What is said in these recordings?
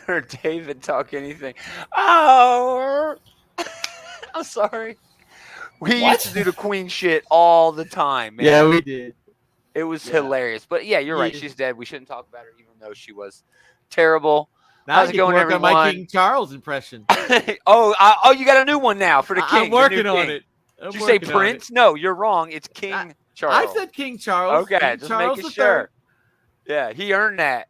heard David talk anything. Oh, I'm sorry. We used to What? do the Queen shit all the time, man. Yeah, we did. It was Yeah. hilarious. But yeah, you're right. Yeah. She's dead. We shouldn't talk about her, even though she was terrible. Now I How's it get to going, work on my everyone? King Charles impression. Oh, you got a new one now for the king. I'm the working new on king. it. Did you say Prince? No, you're wrong. It's King Charles. I said King Charles. Okay, King just Charles making III. sure. Yeah, he earned that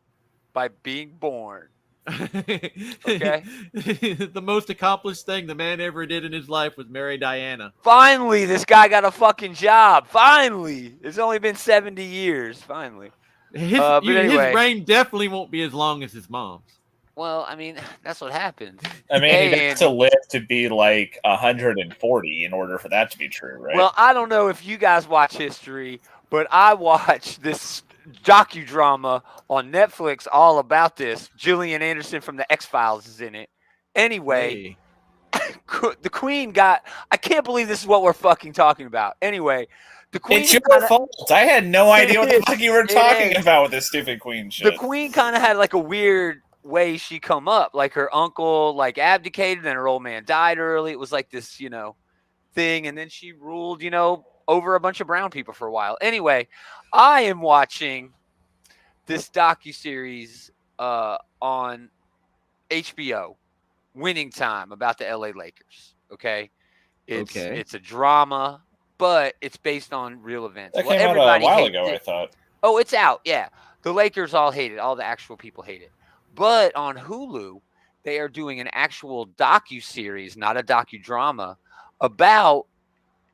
by being born. Okay. The most accomplished thing the man ever did in his life was marry Diana. Finally, this guy got a fucking job. Finally. It's only been 70 years. Finally. His reign definitely won't be as long as his mom's. Well, I mean, that's what happens. I mean, he'd have to live to be like 140 in order for that to be true, right? Well, I don't know if you guys watch history, but I watch this docudrama on Netflix all about this. Gillian Anderson from the X-Files is in it. Anyway, the Queen got... I can't believe this is what we're fucking talking about. Anyway, the Queen... It's your fault. I had no idea what the fuck you were talking about with this stupid Queen shit. The Queen kind of had like a weird way she come up. Like her uncle like abdicated and her old man died early. It was like this, thing. And then she ruled, over a bunch of brown people for a while. Anyway, I am watching this docuseries on HBO, Winning Time, about the LA Lakers. Okay. It's a drama, but it's based on real events. That came out a while ago, I thought. Oh, it's out. Yeah. The Lakers all hate it. All the actual people hate it. But on Hulu, they are doing an actual docu-series, not a docudrama, about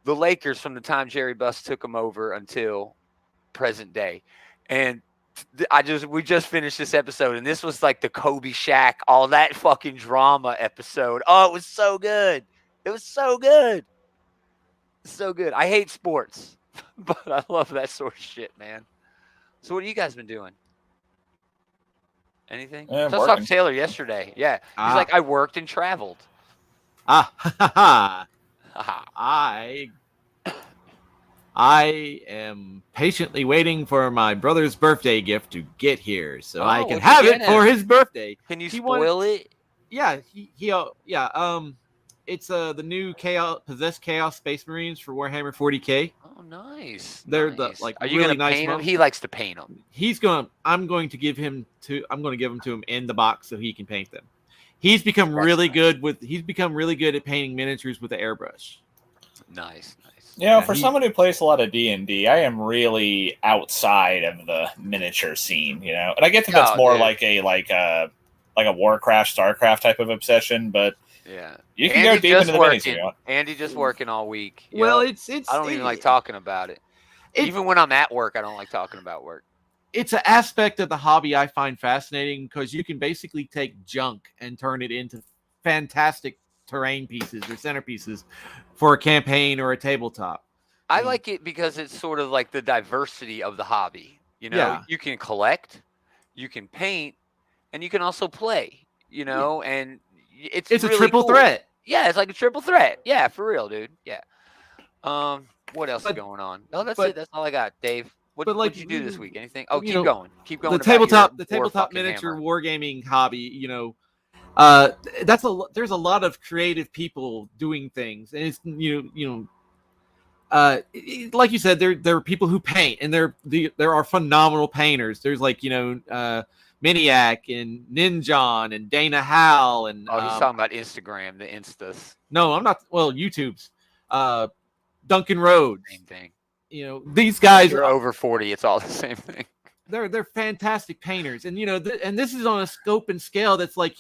the Lakers from the time Jerry Buss took them over until present day. And we just finished this episode, and this was like the Kobe Shaq, all that fucking drama episode. Oh, it was so good. It was so good. So good. I hate sports, but I love that sort of shit, man. So what have you guys been doing? Anything? I was talking to Taylor yesterday. Yeah. He's like, I worked and traveled. I am patiently waiting for my brother's birthday gift to get here so I can have it for his birthday. Can you spoil it? Yeah, it's the new Possessed Chaos Space Marines for Warhammer 40K. Oh, nice. They're nice. Are you really gonna nice paint them? He likes to paint them. I'm going to give them to him in the box so he can paint them. He's become really good at painting miniatures with the airbrush. Nice. For someone who plays a lot of D&D, I am really outside of the miniature scene, And I get that that's more like a Warcraft, StarCraft type of obsession, but yeah, you can go deep into the minis. Andy just working all week. Well, I don't even like talking about it. Even when I'm at work, I don't like talking about work. It's an aspect of the hobby I find fascinating because you can basically take junk and turn it into fantastic terrain pieces or centerpieces for a campaign or a tabletop. I like it because it's sort of like the diversity of the hobby. You can collect, you can paint, and you can also play, and it's really a triple cool. threat. Yeah, it's like a triple threat. Yeah, for real, dude. Yeah. What else is going on? No, that's it. That's all I got, Dave. What did you do this week? Anything? Oh, keep going. Keep going. The tabletop miniature wargaming hobby, there's a lot of creative people doing things, and it's like you said, there are people who paint, and there are phenomenal painters. There's Miniac and Ninjon and Dana Howell and he's talking about Instagram, the Instas. No, I'm not. Well, YouTube's Duncan Rhodes. Same thing. These guys are over 40. It's all the same thing. They're fantastic painters, and and this is on a scope and scale that's like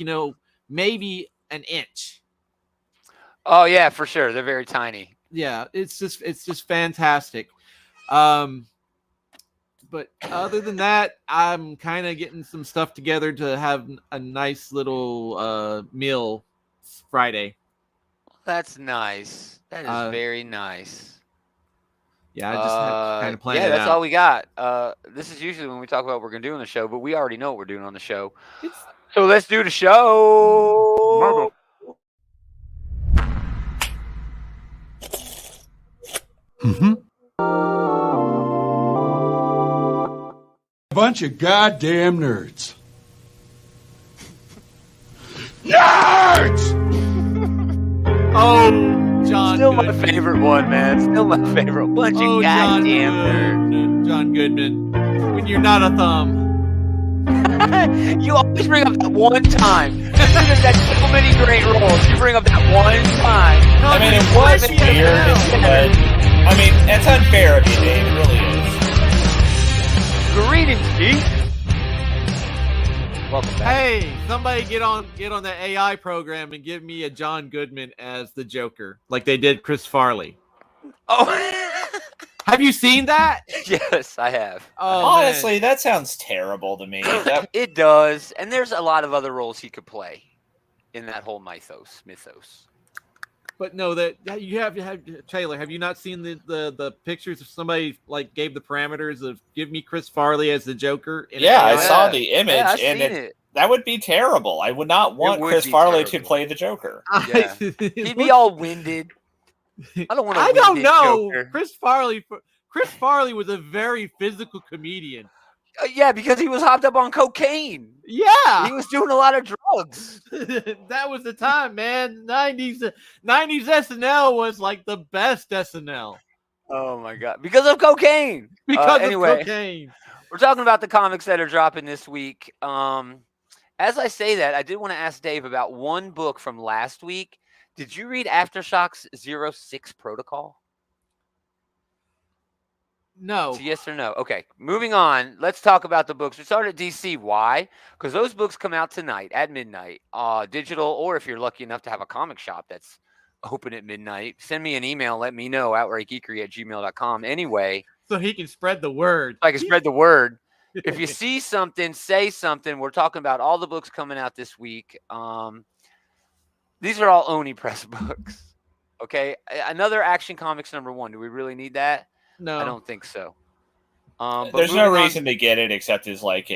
maybe an inch. Oh yeah, for sure. They're very tiny. Yeah, it's just fantastic. But other than that, I'm kind of getting some stuff together to have a nice little meal Friday. That's nice. That is very nice. Yeah, I just kind of planned it out. Yeah, that's all we got. This is usually when we talk about what we're going to do on the show, but we already know what we're doing on the show. So let's do the show. Mm-hmm. A bunch of goddamn nerds. Oh, John. Still Goodman. my favorite one, man. Still my favorite. Bunch of goddamn nerds. John Goodman. When you're not a thumb. You always bring up that one time. You've got so many great roles. You bring up that one time. I mean, it was weird, but I mean, it's unfair of you, Dave. It really is. Greetings, Geek. Welcome back. Hey, somebody get on the AI program and give me a John Goodman as the Joker, like they did Chris Farley. Oh, have you seen that? Yes, I have. Oh, honestly, man. that sounds terrible to me. It does, and there's a lot of other roles he could play in that whole mythos. But no, that you have Taylor. Have you not seen the pictures of somebody like gave the parameters of give me Chris Farley as the Joker? Yeah, I saw the image, yeah, and that would be terrible. I would not want Chris Farley to play the Joker. Yeah. He'd be all winded. I don't want to. I don't know. Joker. Chris Farley was a very physical comedian. Yeah, because he was hopped up on cocaine. Yeah, he was doing a lot of drugs. That was the time, man. 90s SNL was like the best SNL. Oh my god, because of cocaine. Because of cocaine. We're talking about the comics that are dropping this week. As I say that, I did want to ask Dave about one book from last week. Did you read Aftershocks 06 Protocol? No. So yes or no? Okay, moving on. Let's talk about the books. We started at DC. Why? Because those books come out tonight at midnight, digital, or if you're lucky enough to have a comic shop that's open at midnight, send me an email. Let me know, outrightgeekery@gmail.com. Anyway. So he can spread the word. I can spread the word. If you see something, say something. We're talking about all the books coming out this week. These are all Oni Press books. Okay. Another Action Comics #1. Do we really need that? No. I don't think so. There's no reason to get it except as like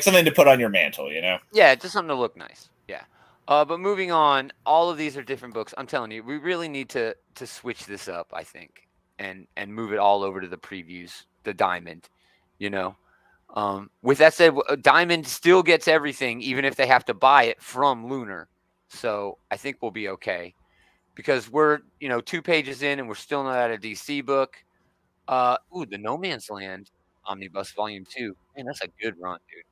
something to put on your mantle, you know? Yeah, just something to look nice. Yeah. But moving on, all of these are different books. I'm telling you, we really need to switch this up, I think, and move it all over to the previews, the Diamond, you know. With that said, Diamond still gets everything, even if they have to buy it from Lunar. So I think we'll be okay. Because we're, 2 pages in and we're still not at a DC book. The No Man's Land Omnibus Volume 2. Man, that's a good run, dude.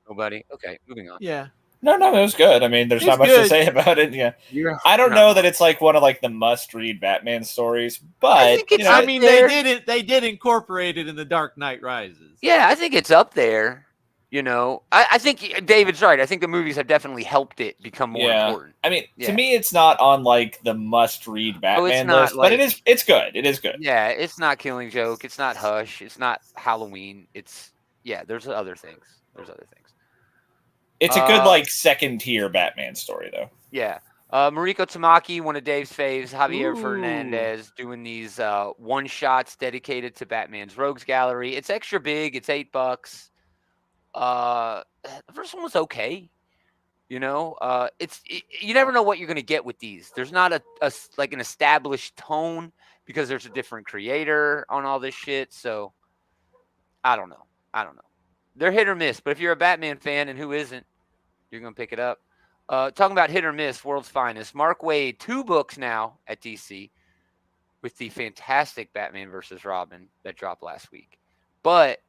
Nobody? Okay, moving on. Yeah. No, it was good. I mean, there's not much to say about it. Yeah. I don't know that it's like one of like the must-read Batman stories, but I think it's they did incorporate it in The Dark Knight Rises. Yeah, I think it's up there. I think David's right. I think the movies have definitely helped it become more important. I mean, to me, it's not on like the must-read Batman list, but it's good. It is good. Yeah, it's not Killing Joke. It's not Hush. It's not Halloween. There's other things. It's a good like second-tier Batman story, though. Yeah. Mariko Tamaki, one of Dave's faves, Javier Fernandez, doing these one-shots dedicated to Batman's Rogues Gallery. It's extra big. It's $8. The first one was okay. You never know what you're going to get with these. There's not an established tone because there's a different creator on all this shit. So I don't know. They're hit or miss, but if you're a Batman fan, and who isn't, you're going to pick it up. Talking about hit or miss, World's Finest. Mark Waid, 2 books now at DC with the fantastic Batman vs. Robin that dropped last week. But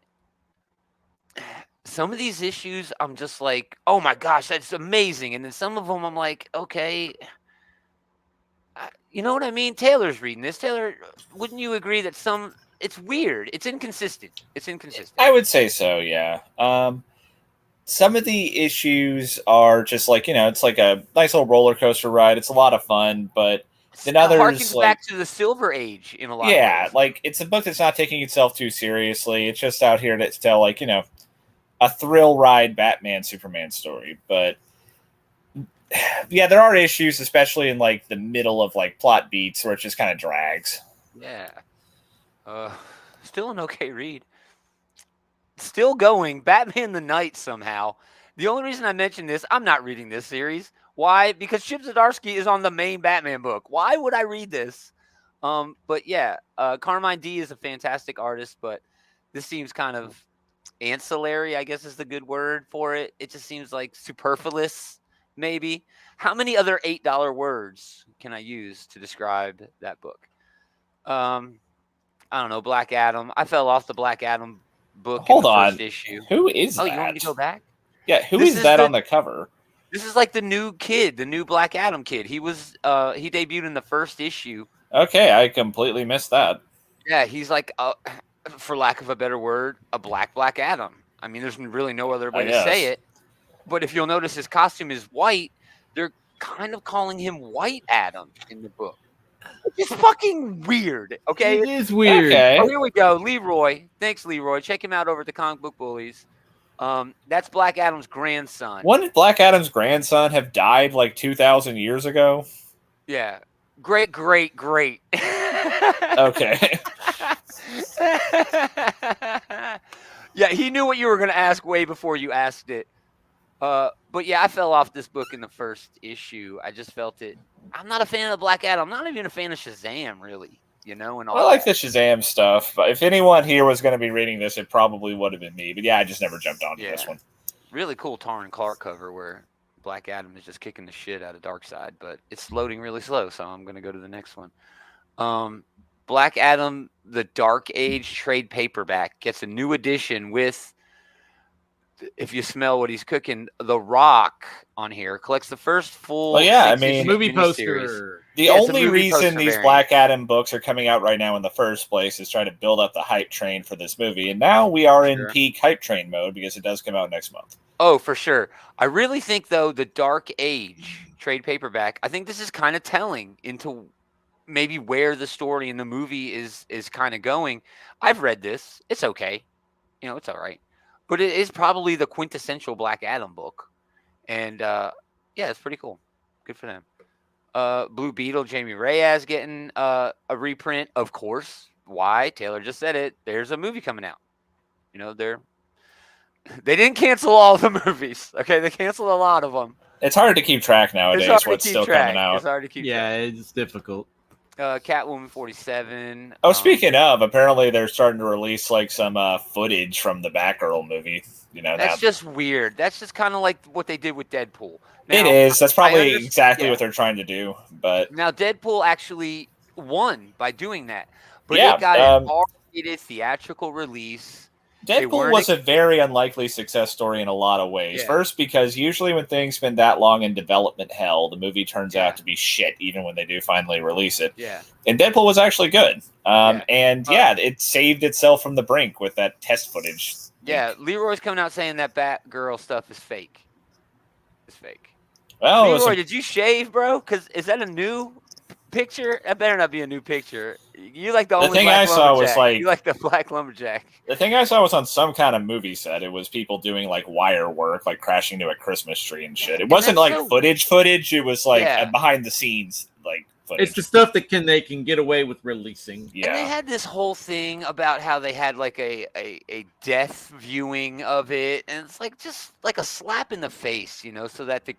some of these issues, I'm just like, oh my gosh, that's amazing. And then some of them, I'm like, okay. You know what I mean? Taylor's reading this. Taylor, wouldn't you agree that it's weird? It's inconsistent. I would say so, yeah. Some of the issues are just like, it's like a nice little roller coaster ride. It's a lot of fun, but then others harkens back to the Silver Age in a lot of ways. Yeah, like it's a book that's not taking itself too seriously. It's just out here to tell like, a thrill ride Batman Superman story. But yeah, there are issues, especially in like the middle of like plot beats where it just kind of drags. Yeah. Still an okay read. Still going. Batman the Knight somehow. The only reason I mentioned this, I'm not reading this series. Why? Because Chip Zdarsky is on the main Batman book. Why would I read this? But yeah, Carmine D is a fantastic artist, but this seems kind of ancillary, I guess is the good word for it. It just seems like superfluous maybe. How many other $8 words can I use to describe that book? I don't know. Black Adam. I fell off the Black Adam book Hold in the on. first issue. Who is Oh, that? you want me to go back? Yeah, who is that on the cover? This is like the new kid, the new Black Adam kid. He debuted in the first issue. Okay, I completely missed that. Yeah, he's like, for lack of a better word, a Black Adam. I mean, there's really no other way to say it. But if you'll notice, his costume is white. They're kind of calling him White Adam in the book. It's fucking weird. Okay, it is weird. Okay. Oh, here we go. Leroy. Thanks, Leroy. Check him out over at the Comic Book Bullies. That's Black Adam's grandson. Wouldn't Black Adam's grandson have died like 2,000 years ago? Yeah. Great. Okay. Yeah, he knew what you were going to ask way before you asked it. But yeah, I fell off this book in the first issue. I just felt it. I'm not a fan of Black Adam. I'm not even a fan of Shazam, really. And all I like the Shazam stuff. But if anyone here was going to be reading this, it probably would have been me. But yeah, I just never jumped onto this one. Really cool Taryn Clark cover where Black Adam is just kicking the shit out of Darkseid, but it's loading really slow, so I'm going to go to the next one. Black Adam, the Dark Age trade paperback gets a new edition with, if you smell what he's cooking, The Rock on here. Collects the first full movie poster. The only reason these Black Adam books are coming out right now in the first place is trying to build up the hype train for this movie. And now we are in peak hype train mode because it does come out next month. Oh, for sure. I really think, though, the Dark Age trade paperback, I think this is kind of telling into maybe where the story in the movie is kind of going. I've read this. It's okay. It's all right. But it is probably the quintessential Black Adam book. And, yeah, it's pretty cool. Good for them. Blue Beetle, Jamie Reyes getting a reprint, of course. Why? Taylor just said it. There's a movie coming out. They didn't cancel all the movies. Okay, they canceled a lot of them. It's hard to keep track nowadays what's still coming out. It's hard to keep track. Yeah, it's difficult. Catwoman 47. Oh, speaking of, apparently they're starting to release like some footage from the Batgirl movie. That's just weird. That's just kind of like what they did with Deadpool. Now, it is. That's probably exactly what they're trying to do. But now Deadpool actually won by doing that. But it got an R-rated theatrical release. Deadpool was a very unlikely success story in a lot of ways. Yeah. First, because usually when things spend that long in development hell, the movie turns out to be shit, even when they do finally release it. Yeah. And Deadpool was actually good. It saved itself from the brink with that test footage. Yeah, Leroy's coming out saying that Batgirl stuff is fake. It's fake. Well, Leroy, did you shave, bro? Because is that a new picture? That better not be a new picture. You like the thing I saw was like you like the black lumberjack. The thing I saw was on some kind of movie set. It was people doing like wire work, like crashing into a Christmas tree and shit. It wasn't like footage. It was like behind the scenes like footage. It's the stuff that they can get away with releasing. Yeah. And they had this whole thing about how they had like a death viewing of it, and it's like just like a slap in the face, so that the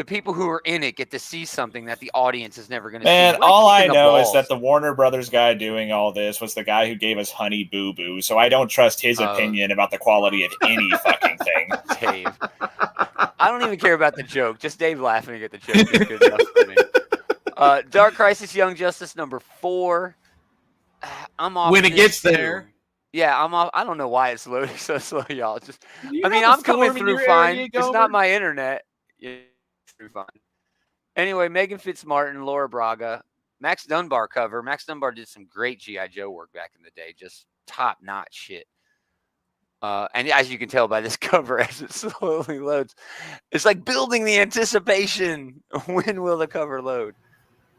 people who are in it get to see something that the audience is never going to see. Man, all I know is that the Warner Brothers guy doing all this was the guy who gave us Honey Boo Boo, so I don't trust his opinion about the quality of any fucking thing. Dave. I don't even care about the joke. Just Dave laughing at the joke is good enough for me. Dark Crisis Young Justice number 4. I'm off when it gets there. Yeah, I'm off. I don't know why it's loading so slow, y'all. I'm coming through fine. It's not my internet. Yeah. Fine. Anyway, Megan Fitzmartin, Laura Braga, Max Dunbar cover. Max Dunbar did some great G.I. Joe work back in the day, just top-notch shit. And as you can tell by this cover, as it slowly loads, it's like building the anticipation. When will the cover load?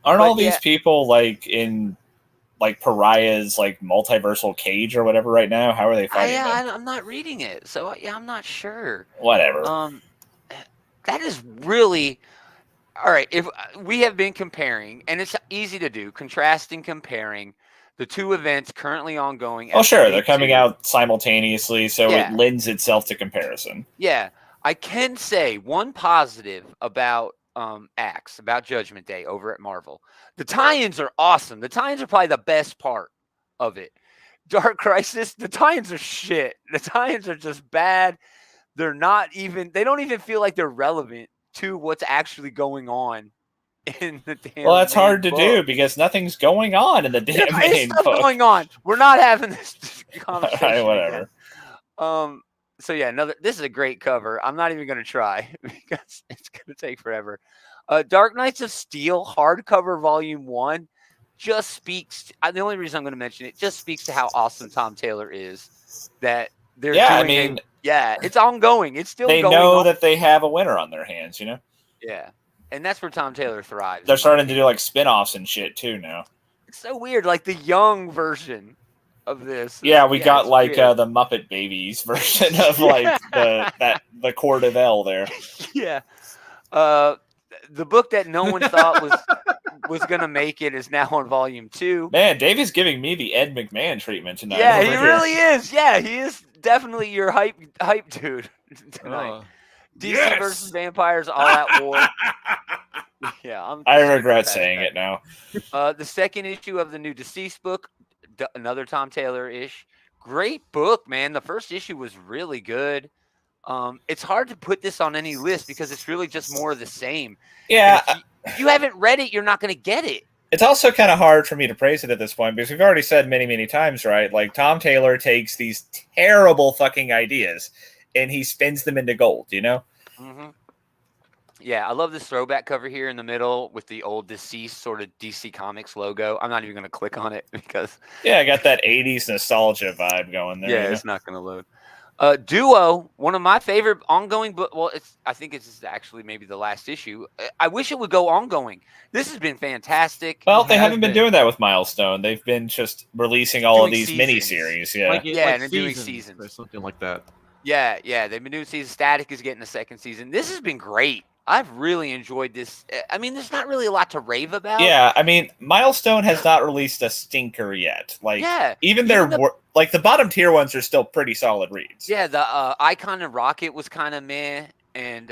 Aren't all these people like in like Pariah's like multiversal cage or whatever right now? How are they fighting? I'm not reading it, so I'm not sure. Whatever. That is really all right. If we have been comparing, and it's easy to do, contrasting, comparing the two events currently ongoing. Oh, sure, they're coming out simultaneously, so it lends itself to comparison. Yeah, I can say one positive about Axe, about Judgment Day over at Marvel. The tie-ins are awesome. The tie-ins are probably the best part of it. Dark Crisis, the tie-ins are shit. The tie-ins are just bad. They don't even feel like they're relevant to what's actually going on in the damn Well, that's hard to book. do because nothing's going on in the damn main book. Going on. We're not having this conversation. All right, whatever. Again. So yeah, this is a great cover. I'm not even going to try because it's going to take forever. Dark Knights of Steel hardcover volume 1 just speaks. The only reason I'm going to mention it just speaks to how awesome Tom Taylor is. That they're doing. It's ongoing. It's still. They know that they have a winner on their hands. Yeah, and that's where Tom Taylor thrives. They're starting to do like spin-offs and shit too now. It's so weird, like the young version of this. Yeah, we got like the Muppet Babies version of like the Court of L there. Yeah. The book that no one thought was gonna make it is now on volume 2. Man, Dave is giving me the Ed McMahon treatment tonight. Yeah, he really is. Yeah, he is definitely your hype dude tonight. DC versus vampires, all at war. Yeah, I regret saying it now. The second issue of the new Deceased book, another Tom Taylor-ish. Great book, man. The first issue was really good. It's hard to put this on any list because it's really just more of the same. Yeah. If you haven't read it, you're not going to get it. It's also kind of hard for me to praise it at this point because we've already said many, many times, right? Like Tom Taylor takes these terrible fucking ideas and he spins them into gold, Mm-hmm. Yeah, I love this throwback cover here in the middle with the old Deceased sort of DC Comics logo. I'm not even going to click on it because... Yeah, I got that 80s nostalgia vibe going there. Yeah, it's not going to load. Duo, one of my favorite ongoing book. Well, I think it's actually maybe the last issue. I wish it would go ongoing. This has been fantastic. Well, they haven't been doing that with Milestone. They've been just releasing all of these mini-series. Yeah. And they're doing seasons. Or something like that. Yeah. They've been doing seasons. Static is getting a second season. This has been great. I've really enjoyed this. I mean, there's not really a lot to rave about. Yeah, I mean, Milestone has not released a stinker yet. Like, even the bottom tier ones are still pretty solid reads. Yeah, the Icon and Rocket was kind of meh, and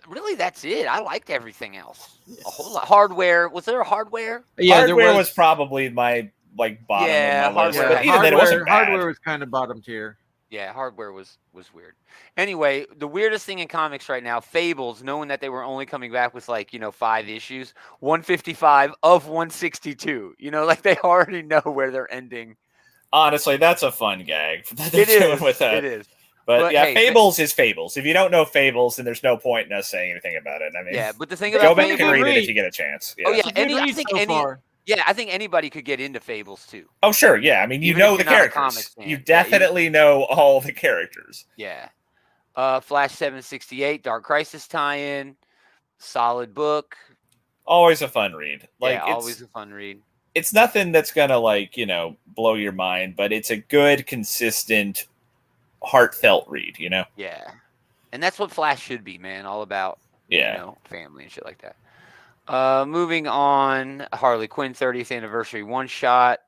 really that's it. I liked everything else. A whole lot. Hardware, was there a Hardware? Yeah, Hardware was probably my bottom. Yeah, of my Hardware. List, but even then, it wasn't bad. Hardware was kind of bottom tier. Yeah, Hardware was weird. Anyway, the weirdest thing in comics right now, Fables, knowing that they were only coming back with 5 issues, 155 of 162. Like they already know where they're ending. Honestly, that's a fun gag that they're doing with that. It is. But yeah, hey, Fables is Fables. If you don't know Fables, then there's no point in us saying anything about it. I mean, yeah, but the thing about go back and read it if you get a chance. Yeah. Oh yeah, I think anybody could get into Fables too. Oh sure, yeah. I mean, you know the characters. You definitely know all the characters. Yeah. Flash 768, Dark Crisis tie-in, solid book. Always a fun read. Always a fun read. It's nothing that's gonna blow your mind, but it's a good, consistent, heartfelt read. Yeah, and that's what Flash should be, man. All about family and shit like that. Moving on, Harley Quinn 30th anniversary one shot.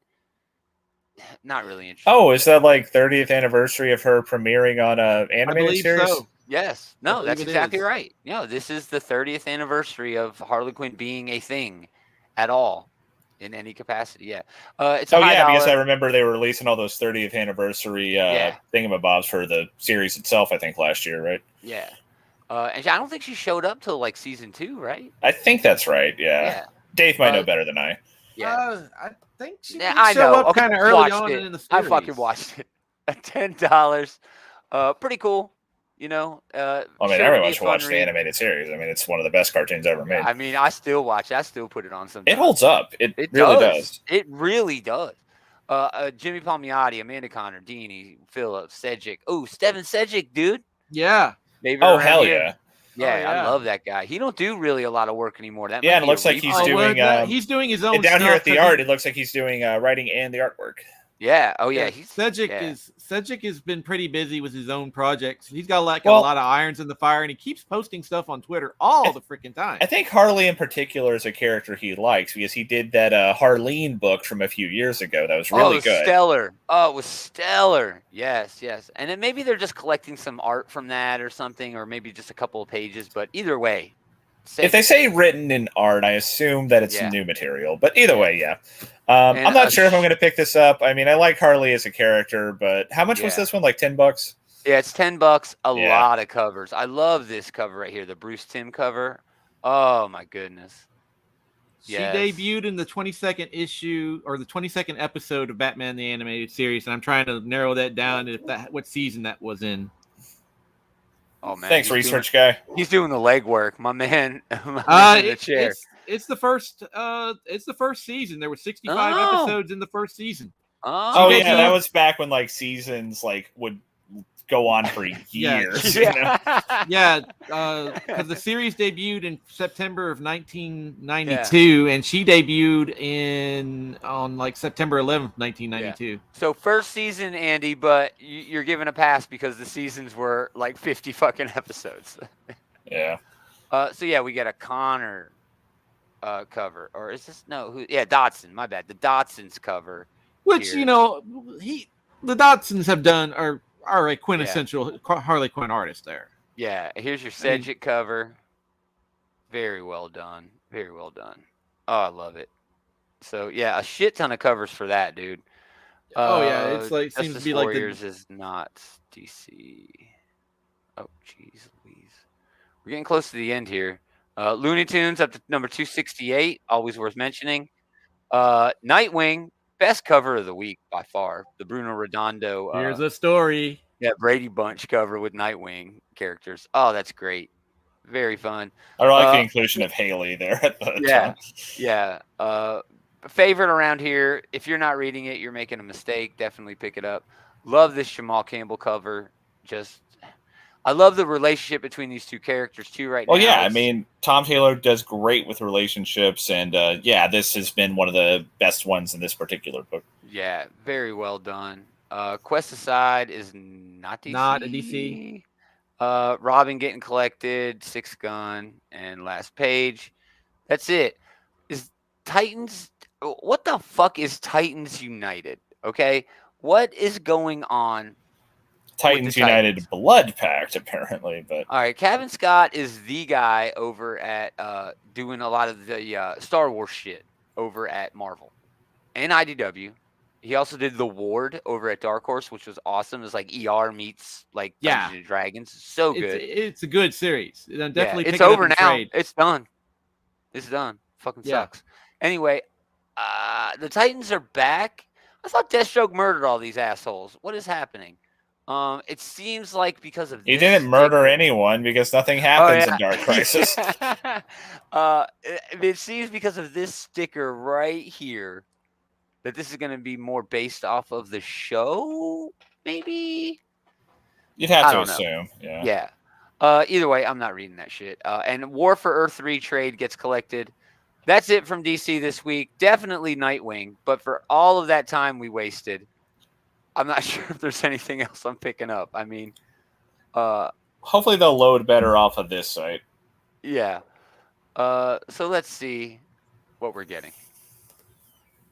Not really interesting. Oh, is that 30th anniversary of her premiering on a animated series? So. Yes. No, that's exactly right. This is the 30th anniversary of Harley Quinn being a thing at all in any capacity. Yeah. It's because I remember they were releasing all those 30th anniversary thingamabobs for the series itself, I think last year, right? Yeah. And I don't think she showed up till season 2, right? I think that's right. Yeah. Dave might know better than I. Yeah. I think she show up kind of early on in the series. I fucking watched it. $10. Pretty cool. Everyone should watch the animated series. I mean, it's one of the best cartoons ever made. I mean, I still watch it. I still put it on sometimes. It holds up. It really does. It really does. Jimmy Palmiotti, Amanda Connor, Dini, Phillips, Sedgwick. Oh, Steven Sedgwick, dude. Yeah. Hell yeah. Yeah, I love that guy. He don't do really a lot of work anymore. And it looks like he's doing. He's doing his own. Down here at the art, it looks like he's doing writing and the artwork. Yeah. Oh yeah. Sedgwick has been pretty busy with his own projects. He's got a lot of irons in the fire, and he keeps posting stuff on Twitter all the freaking time. I think Harley in particular is a character he likes because he did that Harleen book from a few years ago that was really good. Stellar. Oh, it was stellar. Yes. And then maybe they're just collecting some art from that or something, or maybe just a couple of pages. But either way. If they say written in art, I assume that it's new material. But either way, yeah. I'm not sure if I'm going to pick this up. I mean, I like Harley as a character, but how much was this one? $10? Yeah, it's $10. A Yeah. lot of covers. I love this cover right here, the Bruce Timm cover. Oh my goodness. She Yes. debuted in the 22nd issue or the 22nd episode of Batman the Animated Series, and I'm trying to narrow that down if that what season that was in. Oh man, Thanks, research guy. He's doing the legwork, my man. My man in the chair. It's the first season. There were 65 episodes in the first season. Oh yeah, that was back when like seasons like would go on for years. Yeah, because the series debuted in September of 1992, and she debuted on like September 11th, 1992. Yeah. So first season, Andy, but you're given a pass because the seasons were like 50 fucking episodes. Yeah. So yeah, we get a Connor cover, or is this Dotson? My bad. The Dotson's cover, which here. The Dotsons have done are a quintessential Harley Quinn artist there. Yeah, here's your Sedgwick cover. Very well done. Very well done. Oh, I love it. So yeah, a shit ton of covers for that, dude. It's like seems to be Warriors is not DC. Oh, jeez Louise. We're getting close to the end here. Looney Tunes up to number 268, always worth mentioning. Nightwing, best cover of the week by far. The Bruno Redondo. Here's a story. Yeah, Brady Bunch cover with Nightwing characters. Oh, that's great. Very fun. I like the inclusion of Haley there at the top. Yeah. Favorite around here. If you're not reading it, you're making a mistake. Definitely pick it up. Love this Jamal Campbell cover. I love the relationship between these two characters too right now. Well, yeah, I mean, Tom Taylor does great with relationships, and this has been one of the best ones in this particular book. Yeah, very well done. Quest Aside is not DC. Not a DC. Robin getting collected, Six Gun, and Last Page. That's it. Is Titans... What the fuck is Titans United? Okay? What is going on? Titans United Blood Pact, apparently. But all right, Kevin Scott is the guy over at doing a lot of the Star Wars shit over at Marvel and IDW. He also did The Ward over at Dark Horse, which was awesome. It's like ER meets like Dungeons and Dragons. So good. It's a good series. Definitely. It's over now. It's done. It's done. Fucking sucks. Anyway, the Titans are back. I thought Deathstroke murdered all these assholes. What is happening? It seems like because of he didn't murder anyone because nothing happens in Dark Crisis. It seems because of this sticker right here that this is going to be more based off of the show. Maybe you'd have to assume. Yeah. Either way, I'm not reading that shit. And War for Earth 3 trade gets collected. That's it from DC this week. Definitely Nightwing, but for all of that time we wasted, I'm not sure if there's anything else I'm picking up. I mean, hopefully they'll load better off of this site. Yeah. So let's see what we're getting.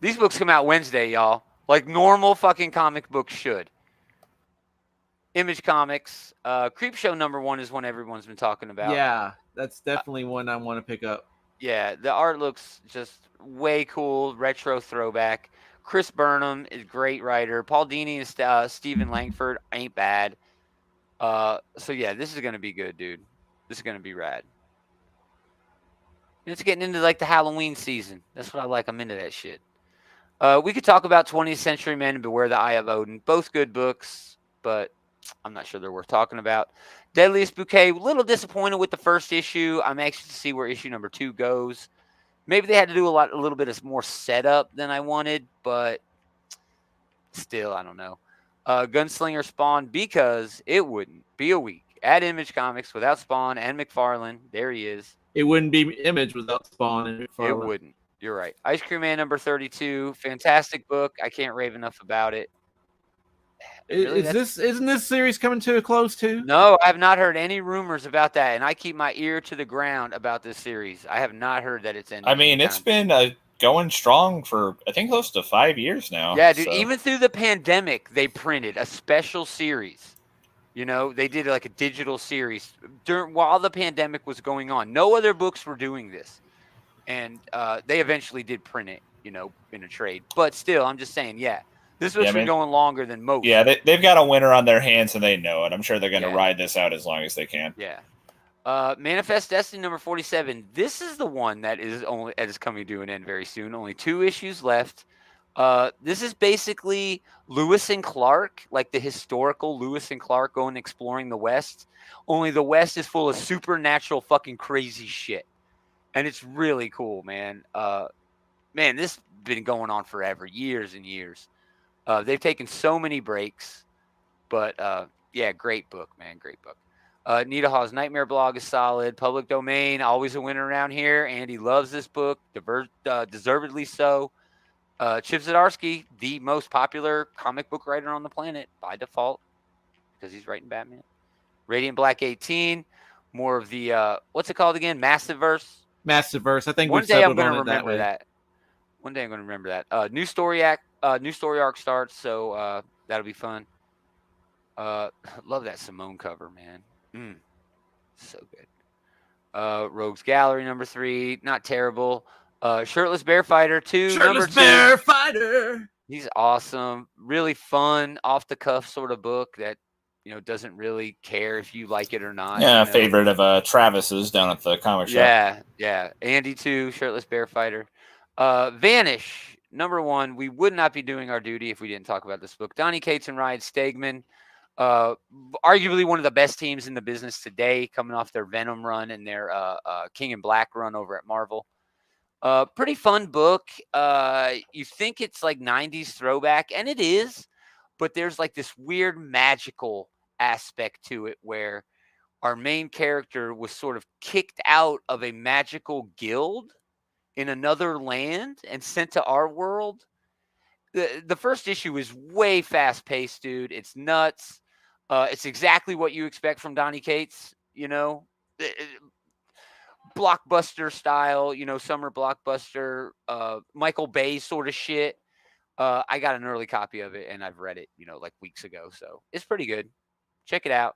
These books come out Wednesday, y'all. Like normal fucking comic books should. Image Comics. Creepshow #1 is one everyone's been talking about. Yeah, that's definitely one I want to pick up. Yeah, the art looks just way cool. Retro throwback. Chris Burnham is a great writer. Paul Dini and Stephen Langford ain't bad. So yeah, this is going to be good, dude. This is going to be rad. It's getting into like the Halloween season. That's what I like. I'm into that shit. We could talk about 20th Century Men and Beware the Eye of Odin. Both good books, but I'm not sure they're worth talking about. Deadliest Bouquet, a little disappointed with the first issue. I'm anxious to see where issue #2 goes. Maybe they had to do a little bit of more setup than I wanted, but still, I don't know. Gunslinger Spawn, because it wouldn't be a week at Image Comics without Spawn and McFarlane. There he is. It wouldn't be Image without Spawn and McFarlane. It wouldn't. You're right. Ice Cream Man #32, fantastic book. I can't rave enough about it. Really, isn't this series coming to a close too? No, I have not heard any rumors about that, and I keep my ear to the ground about this series. I have not heard that it's ending. I mean, it's been going strong for I think close to 5 years now. Yeah, dude. So. Even through the pandemic, they printed a special series. You know, they did like a digital series while the pandemic was going on. No other books were doing this, and they eventually did print it. You know, in a trade, but still, I'm just saying, yeah. This book's been going longer than most. Yeah, they've got a winner on their hands and they know it. I'm sure they're going to ride this out as long as they can. Yeah. Manifest Destiny number 47. This is the one that is coming to an end very soon. Only 2 issues left. This is basically Lewis and Clark, like the historical Lewis and Clark going exploring the West. Only the West is full of supernatural fucking crazy shit. And it's really cool, man. Man, this has been going on forever, years and years. They've taken so many breaks, but yeah, great book, man, great book. Nita Hawes' Nightmare blog is solid. Public Domain, always a winner around here. Andy loves this book, deservedly so. Chip Zdarsky, the most popular comic book writer on the planet by default, because he's writing Batman. Radiant Black 18, more of the what's it called again? Massiveverse. Massiveverse. I think one day I'm going to remember that. One day I'm going to remember that. New story arc starts, so that'll be fun. Love that Simone cover, man. So good. Rogues Gallery number 3, not terrible. Shirtless Bear Fighter 2. Shirtless Bear Fighter. He's awesome. Really fun, off the cuff sort of book that doesn't really care if you like it or not. Yeah, favorite of Travis's down at the comic shop. Yeah. Andy too. Shirtless Bear Fighter. Vanish number 1. We would not be doing our duty if we didn't talk about this book. Donny Cates and Ryan Stegman. Arguably one of the best teams in the business today, coming off their Venom run and their King in Black run over at Marvel. Pretty fun book. You think it's like 90s throwback, and it is, but there's like this weird magical aspect to it where our main character was sort of kicked out of a magical guild in another land and sent to our world. The first issue is way fast paced, dude. It's nuts. It's exactly what you expect from Donny Cates, blockbuster style, summer blockbuster, Michael Bay sort of shit. I got an early copy of it and I've read it, like weeks ago. So it's pretty good. Check it out.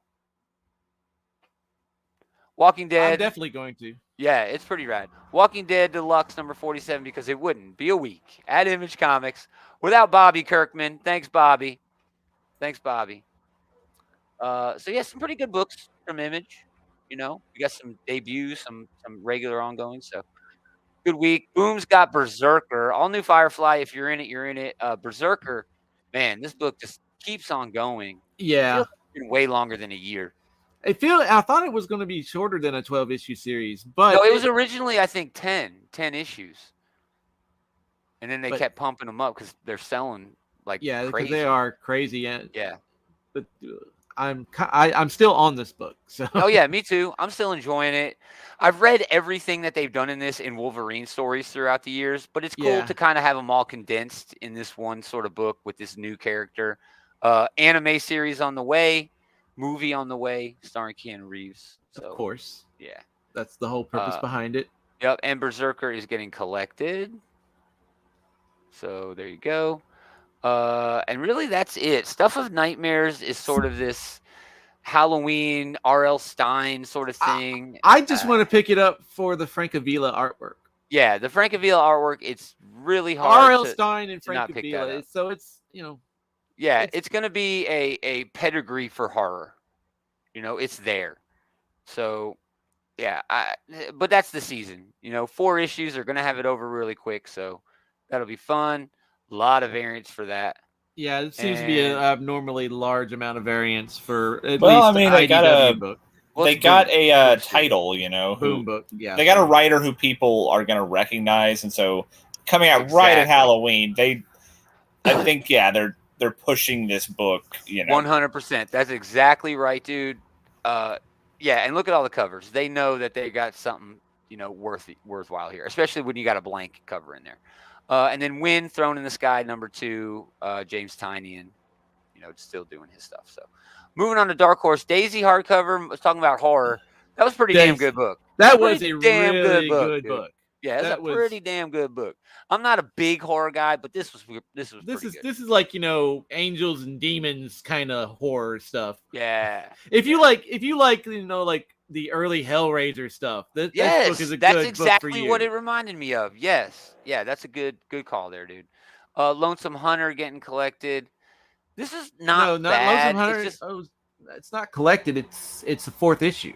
Walking Dead. I'm definitely going to. Yeah, it's pretty rad. Walking Dead Deluxe number 47, because it wouldn't be a week at Image Comics without Bobby Kirkman. Thanks, Bobby. So yeah, some pretty good books from Image. We got some debuts, some regular ongoing. So good week. Boom's got Berserker, all new Firefly. If you're in it, you're in it. Berserker, man, this book just keeps on going. Yeah, it's been way longer than a year. I thought it was going to be shorter than a 12-issue series, but no, it was originally, I think, 10 issues, and then they kept pumping them up because they're selling like crazy. Because they are crazy. And yeah, but I'm still on this book. So oh yeah, me too. I'm still enjoying it. I've read everything that they've done in this in Wolverine stories throughout the years, but it's cool to kind of have them all condensed in this one sort of book with this new character. Anime series on the way. Movie on the way, starring Keanu Reeves. So, of course. Yeah. That's the whole purpose behind it. Yep, and Berserker is getting collected. So there you go. And really that's it. Stuff of Nightmares is sort of this Halloween R.L. Stine sort of thing. I just want to pick it up for the Francavilla artwork. Yeah, the Francavilla artwork, it's really hard. R.L. Stine and Francavilla. So it's, yeah, it's going to be a pedigree for horror. It's there. So, yeah, but that's the season. 4 issues are going to have it over really quick, so that'll be fun. A lot of variants for that. Yeah, it seems to be an abnormally large amount of variants for at least the IDW book. They got a title, Boom book. Yeah, they got a writer who people are going to recognize, and so coming out right at Halloween, I think, they're pushing this book, 100%. That's exactly right, dude. Yeah, and look at all the covers. They know that they got something, worthwhile here, especially when you got a blank cover in there. And then Wind Thrown in the Sky, number 2, James Tynion, still doing his stuff. So moving on to Dark Horse, Daisy hardcover, was talking about horror. That was a pretty damn good book. That was a damn really good book. Yeah, that's pretty damn good book. I'm not a big horror guy, but this was pretty good. This is like, angels and demons kind of horror stuff. Yeah. If you like, like the early Hellraiser stuff, this book is a good book for you. That's exactly what it reminded me of. Yes. Yeah, that's a good call there, dude. Lonesome Hunter getting collected. This is not not bad. Lonesome Hunter. It's just it's not collected. It's the 4th issue.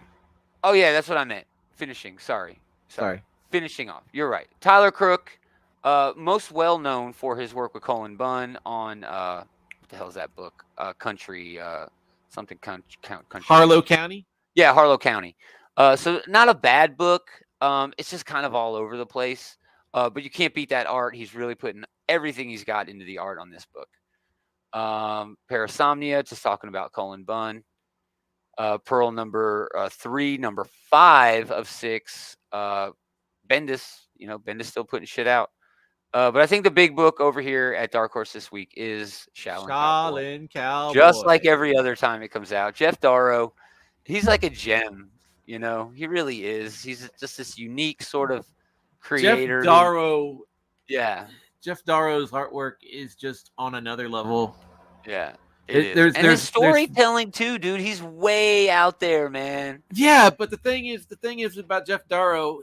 oh yeah, that's what I meant. Finishing. Sorry. Sorry. Finishing off. You're right. Tyler Crook, most well known for his work with Colin Bunn on what the hell is that book? Country something country. Harlow County. Yeah, Harlow County. So not a bad book. It's just kind of all over the place. But you can't beat that art. He's really putting everything he's got into the art on this book. Parasomnia, just talking about Colin Bunn. Pearl number 3, number 5 of 6. Bendis, Bendis still putting shit out. But I think the big book over here at Dark Horse this week is Shaolin Cowboy. Just like every other time it comes out. Jeff Darrow, he's like a gem, he really is. He's just this unique sort of creator. Jeff Darrow. Yeah. Jeff Darrow's artwork is just on another level. Yeah. There's his storytelling too, dude. He's way out there, man. Yeah, but the thing is about Jeff Darrow,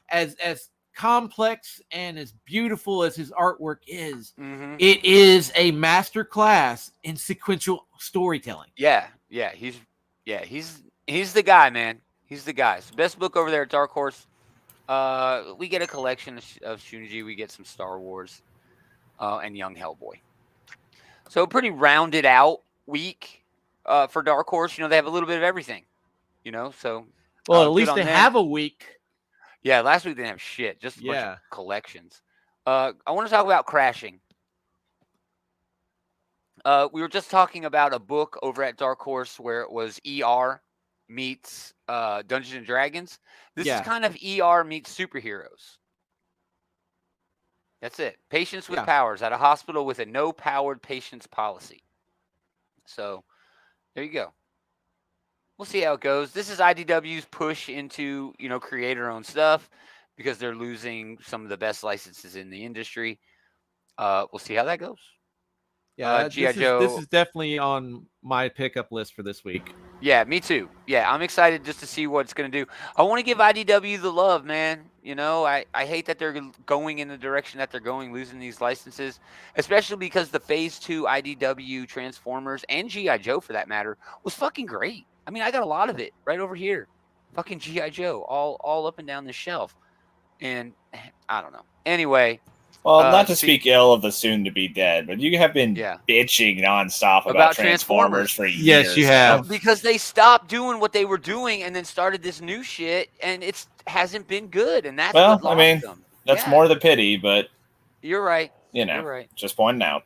as complex and as beautiful as his artwork is, it is a master class in sequential storytelling. Yeah, he's the guy, man. He's the guy. It's the best book over there at Dark Horse. We get a collection of Shunji. We get some Star Wars, and Young Hellboy. So pretty rounded out week for Dark Horse. They have a little bit of everything. So well, at least they have a week. Yeah, last week they didn't have shit. Just a bunch of collections. I want to talk about Crashing. We were just talking about a book over at Dark Horse where it was ER meets Dungeons and Dragons. This is kind of ER meets superheroes. That's it. Patients with powers at a hospital with a no-powered patients policy. So there you go. We'll see how it goes. This is IDW's push into, creator-owned stuff because they're losing some of the best licenses in the industry. We'll see how that goes. Yeah, G.I. Joe. This is definitely on my pickup list for this week. Yeah, me too. Yeah, I'm excited just to see what it's going to do. I want to give IDW the love, man. I hate that they're going in the direction that they're going, losing these licenses, especially because the Phase 2 IDW Transformers and G.I. Joe, for that matter, was fucking great. I mean, I got a lot of it right over here. Fucking G.I. Joe, all up and down the shelf. And I don't know. Anyway. Well, not to speak ill of the soon-to-be dead, but you have been bitching nonstop about Transformers for years. Yes, you have. Because they stopped doing what they were doing and then started this new shit, and it hasn't been good. And that's what lost them. That's more the pity, but you're right. You're right. Just pointing out.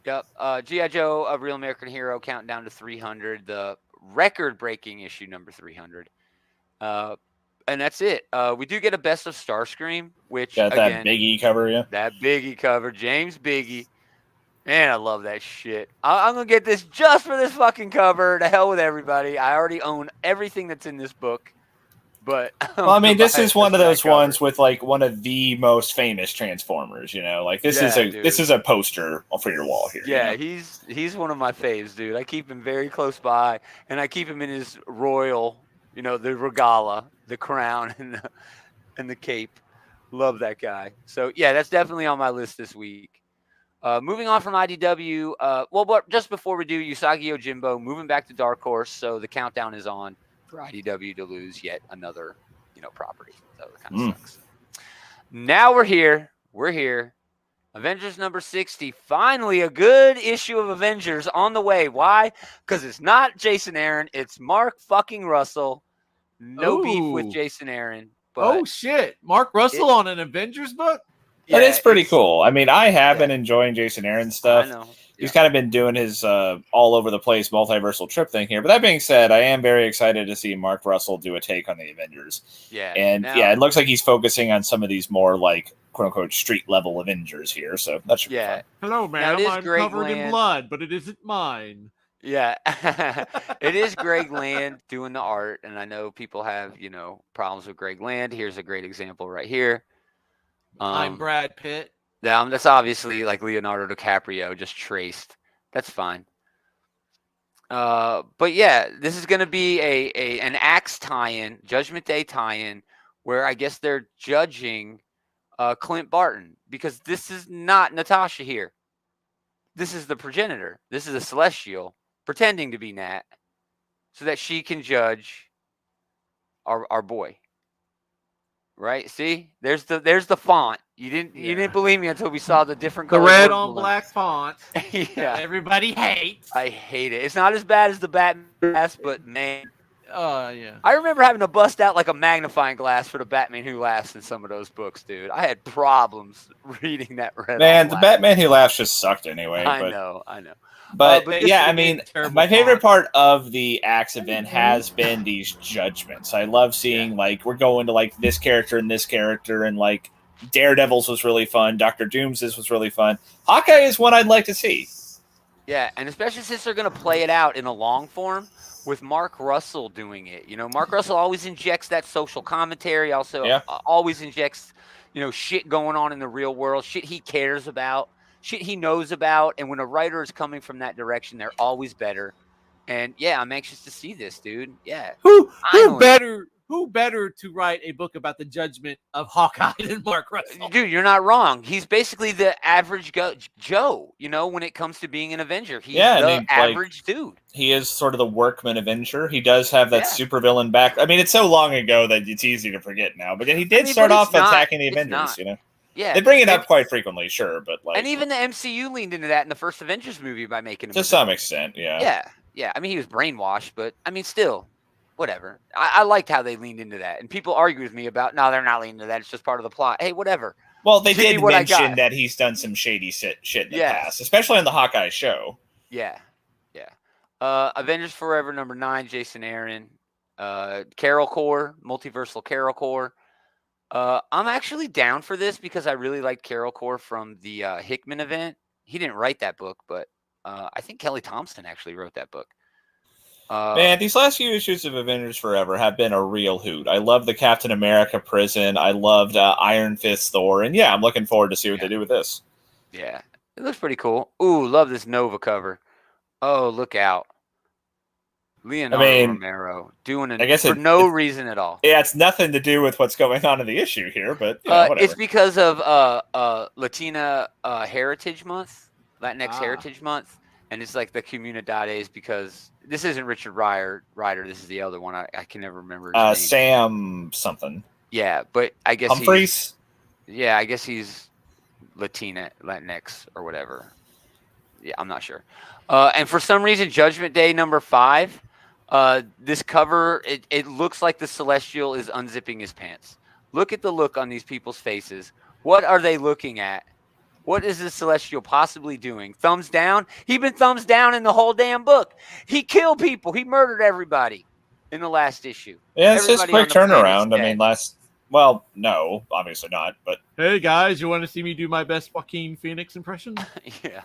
Yep. G.I. Joe, A Real American Hero, counting down to 300. The record-breaking issue number 300. And that's it. We do get a best of Starscream, which got that Biggie cover, yeah. That Biggie cover, James Biggie. Man, I love that shit. I'm gonna get this just for this fucking cover. To hell with everybody. I already own everything that's in this book. But this is one of those ones with like one of the most famous Transformers. This is a poster for your wall here. Yeah, he's one of my faves, dude. I keep him very close by, and I keep him in his royal. The regala, the crown, and the cape. Love that guy. So, yeah, that's definitely on my list this week. Moving on from IDW, but just before we do, Usagi Yojimbo moving back to Dark Horse, so the countdown is on for IDW to lose yet another, property. So it kind of sucks. Now we're here. Avengers number 60. Finally, a good issue of Avengers on the way. Why? Because it's not Jason Aaron. It's Mark fucking Russell. No beef with Jason Aaron. But shit. Mark Russell on an Avengers book? Yeah, it's pretty cool. I mean, I have been enjoying Jason Aaron's stuff. I know. He's kind of been doing his all over the place multiversal trip thing here. But that being said, I am very excited to see Mark Russell do a take on the Avengers. Yeah. And it looks like he's focusing on some of these more like quote unquote street level Avengers here. So that should be fun. Hello, ma'am. I'm covered in blood, but it isn't mine. Yeah. It is Greg Land doing the art, and I know people have, problems with Greg Land. Here's a great example right here. I'm Brad Pitt. That's obviously like Leonardo DiCaprio, just traced. That's fine. But yeah, this is going to be an Axe tie-in, Judgment Day tie-in, where I guess they're judging Clint Barton, because this is not Natasha here. This is the progenitor. This is a celestial pretending to be Nat so that she can judge our boy. Right? See? There's the font. You didn't believe me until we saw the different The color red word on balloons. black font. Yeah. That everybody hates. I hate it. It's not as bad as the Batman glass, but man. Yeah. I remember having to bust out like a magnifying glass for the Batman Who Laughs in some of those books, dude. I had problems reading that red. Man, the Batman Who Laughs just sucked anyway. I know. But yeah, I mean, my favorite part of the Axe event has been these judgments. I love seeing, like, we're going to, like, this character and this character, and, like, Daredevil's was really fun. Dr. Dooms's was really fun. Hawkeye is one I'd like to see. Yeah, and especially since they're going to play it out in a long form with Mark Russell doing it. You know, Mark Russell always injects that social commentary, also always injects, shit going on in the real world, shit he cares about, shit he knows about. And when a writer is coming from that direction, they're always better. And yeah, I'm anxious to see this, dude. Yeah. Who better to write a book about the judgment of Hawkeye than Mark Russell? Dude, you're not wrong. He's basically the average Joe, when it comes to being an Avenger. He's the average dude. He is sort of the workman Avenger. He does have that supervillain back. I mean, it's so long ago that it's easy to forget now. But he did start off attacking the Avengers, Yeah. They bring it up quite frequently, sure. But and even the MCU leaned into that in the first Avengers movie by making him. To some extent, yeah. Yeah. I mean, he was brainwashed, but I mean, still. Whatever. I liked how they leaned into that. And people argue with me about, no, they're not leaning into that. It's just part of the plot. Hey, whatever. Well, they did mention that he's done some shady shit in the past, especially on the Hawkeye show. Yeah. Avengers Forever #9, Jason Aaron. Carol Core, Multiversal Carol Core. I'm actually down for this because I really liked Carol Core from the Hickman event. He didn't write that book, but I think Kelly Thompson actually wrote that book. Man, these last few issues of Avengers Forever have been a real hoot. I love the Captain America prison. I loved Iron Fist Thor. And yeah, I'm looking forward to see what they do with this. Yeah, it looks pretty cool. Ooh, love this Nova cover. Oh, look out. Leonardo Romero doing it for no reason at all. Yeah, it's nothing to do with what's going on in the issue here, but it's because of Latina Heritage Month, Latinx Heritage Month. And it's like the Comunidades because this isn't Richard Ryder. This is the other one. I can never remember his name. Sam something. Yeah, but I guess Humphreys. I guess he's Latinx or whatever. Yeah, I'm not sure. And for some reason, Judgment Day #5, this cover, it looks like the Celestial is unzipping his pants. Look at the look on these people's faces. What are they looking at? What is this Celestial possibly doing? Thumbs down? He's been thumbs down in the whole damn book. He killed people. He murdered everybody in the last issue. Yeah, it's just a quick turnaround. I mean, well, no, obviously not. But hey, guys, you want to see me do my best Joaquin Phoenix impression? Yeah.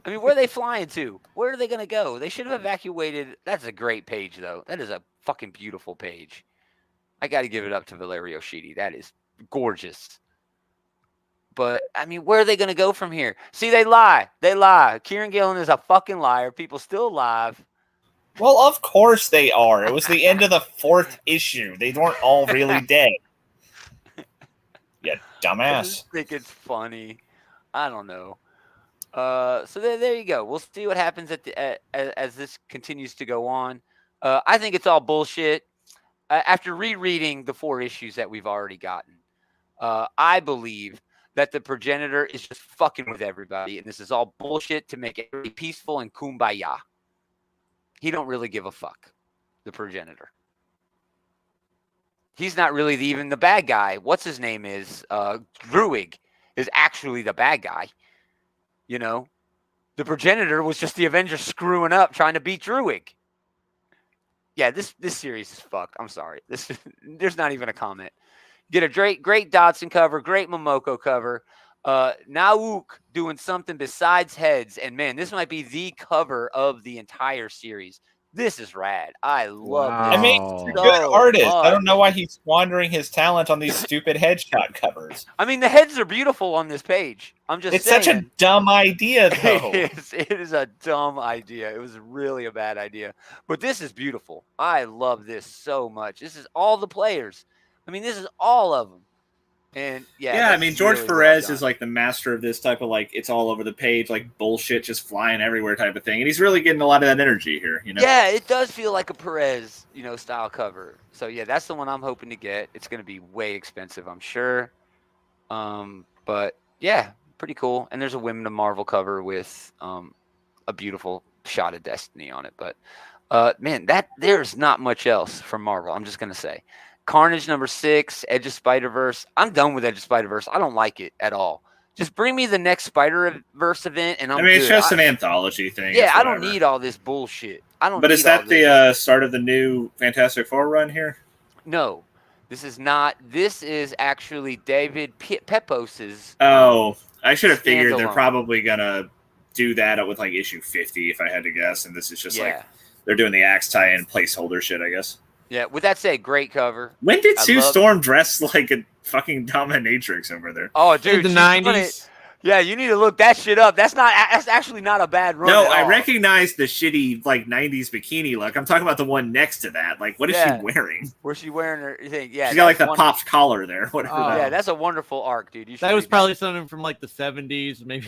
I mean, where are they flying to? Where are they going to go? They should have evacuated. That's a great page, though. That is a fucking beautiful page. I got to give it up to Valerio Schiti. That is gorgeous. But, I mean, where are they going to go from here? See, they lie. Kieran Gillen is a fucking liar. People still alive. Well, of course they are. It was the end of the 4th issue. They weren't all really dead. Yeah, dumbass. I just think it's funny. I don't know. So there you go. We'll see what happens as this continues to go on. I think it's all bullshit. After rereading the 4 issues that we've already gotten, I believe that the progenitor is just fucking with everybody, and this is all bullshit to make everybody peaceful and kumbaya. He don't really give a fuck, the progenitor. He's not really even the bad guy. What's his name is? Druig is actually the bad guy. The progenitor was just the Avengers screwing up, trying to beat Druig. Yeah, this series is fucked. I'm sorry. There's not even a comment. Get a great Dodson cover, great Momoko cover. Nauk doing something besides heads. And, man, this might be the cover of the entire series. This is rad. I love this. I mean, he's a good artist. I don't know why he's squandering his talent on these stupid headshot covers. I mean, the heads are beautiful on this page. I'm just saying. It's such a dumb idea, though. It is a dumb idea. It was really a bad idea. But this is beautiful. I love this so much. This is all the players. I mean, this is all of them. And I mean, George Perez is like the master of this type of like it's all over the page, like bullshit just flying everywhere type of thing, and he's really getting a lot of that energy here. Yeah, it does feel like a Perez, style cover. So yeah, that's the one I'm hoping to get. It's going to be way expensive, I'm sure. But yeah, pretty cool. And there's a Women of Marvel cover with a beautiful shot of Destiny on it. But man, there's not much else from Marvel. I'm just going to say. Carnage number 6, Edge of Spider-Verse. I'm done with Edge of Spider-Verse. I don't like it at all. Just bring me the next Spider-Verse event, and I'm good. It's just an anthology thing. Yeah, I don't need all this bullshit. But is that the start of the new Fantastic Four run here? No, this is not. This is actually David Pepos's. Oh, I should have figured they're probably gonna do that with like issue 50 if I had to guess, and this is just like they're doing the Axe tie-in placeholder shit, I guess. Yeah, with that said, great cover. When did Sue Storm dress like a fucking dominatrix over there? Oh, dude, the 90s. Yeah, you need to look that shit up. That's actually not a bad run. No, I recognize the shitty like 90s bikini look. I'm talking about the one next to that. Like, what is she wearing? Where's she wearing her thing? Yeah, she's got like the popped collar there. Whatever. Yeah, that's a wonderful arc, dude. That was probably something from like the 70s, maybe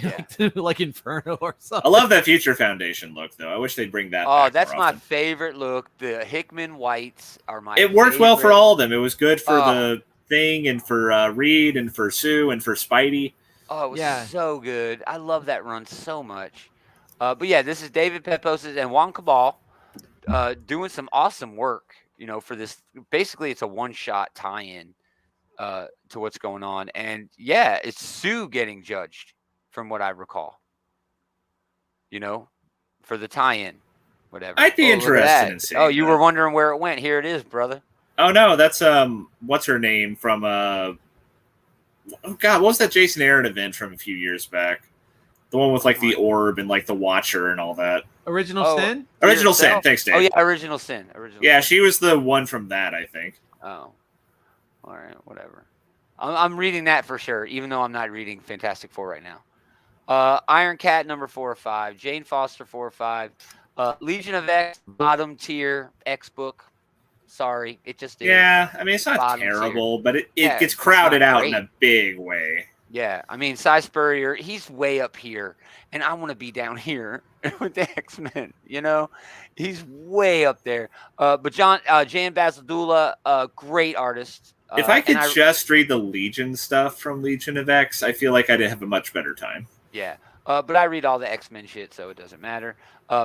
like Inferno or something. I love that Future Foundation look, though. I wish they'd bring that. Oh, that's my favorite look. The Hickman whites are my. It worked well for all of them. It was good for the Thing and for Reed and for Sue and for Spidey. Oh, it was so good. I love that run so much. But yeah, this is David Pepos and Juan Cabal doing some awesome work, for this. Basically, it's a one-shot tie-in to what's going on. And yeah, it's Sue getting judged from what I recall, for the tie-in, whatever. I'd be interested in seeing you were wondering where it went. Here it is, brother. Oh, no, that's, what's her name from, oh God, what was that Jason Aaron event from a few years back? The one with like the orb and like the Watcher and all that. Original Sin? Original Sin. Thanks, Dave. Oh yeah, Original Sin. She was the one from that, I think. Oh, all right, whatever. I'm reading that for sure, even though I'm not reading Fantastic Four right now. Iron Cat number 4 or 5, Jane Foster 4 or 5, Legion of X bottom tier X book. Sorry, it just is. Yeah, I mean, it's not terrible, but it gets crowded out in a big way. Yeah, I mean, Cy Spurrier, he's way up here, and I want to be down here with the X-Men, He's way up there. But Jan Bazaldula, great artist. If I could just read the Legion stuff from Legion of X, I feel like I'd have a much better time. Yeah, but I read all the X-Men shit, so it doesn't matter.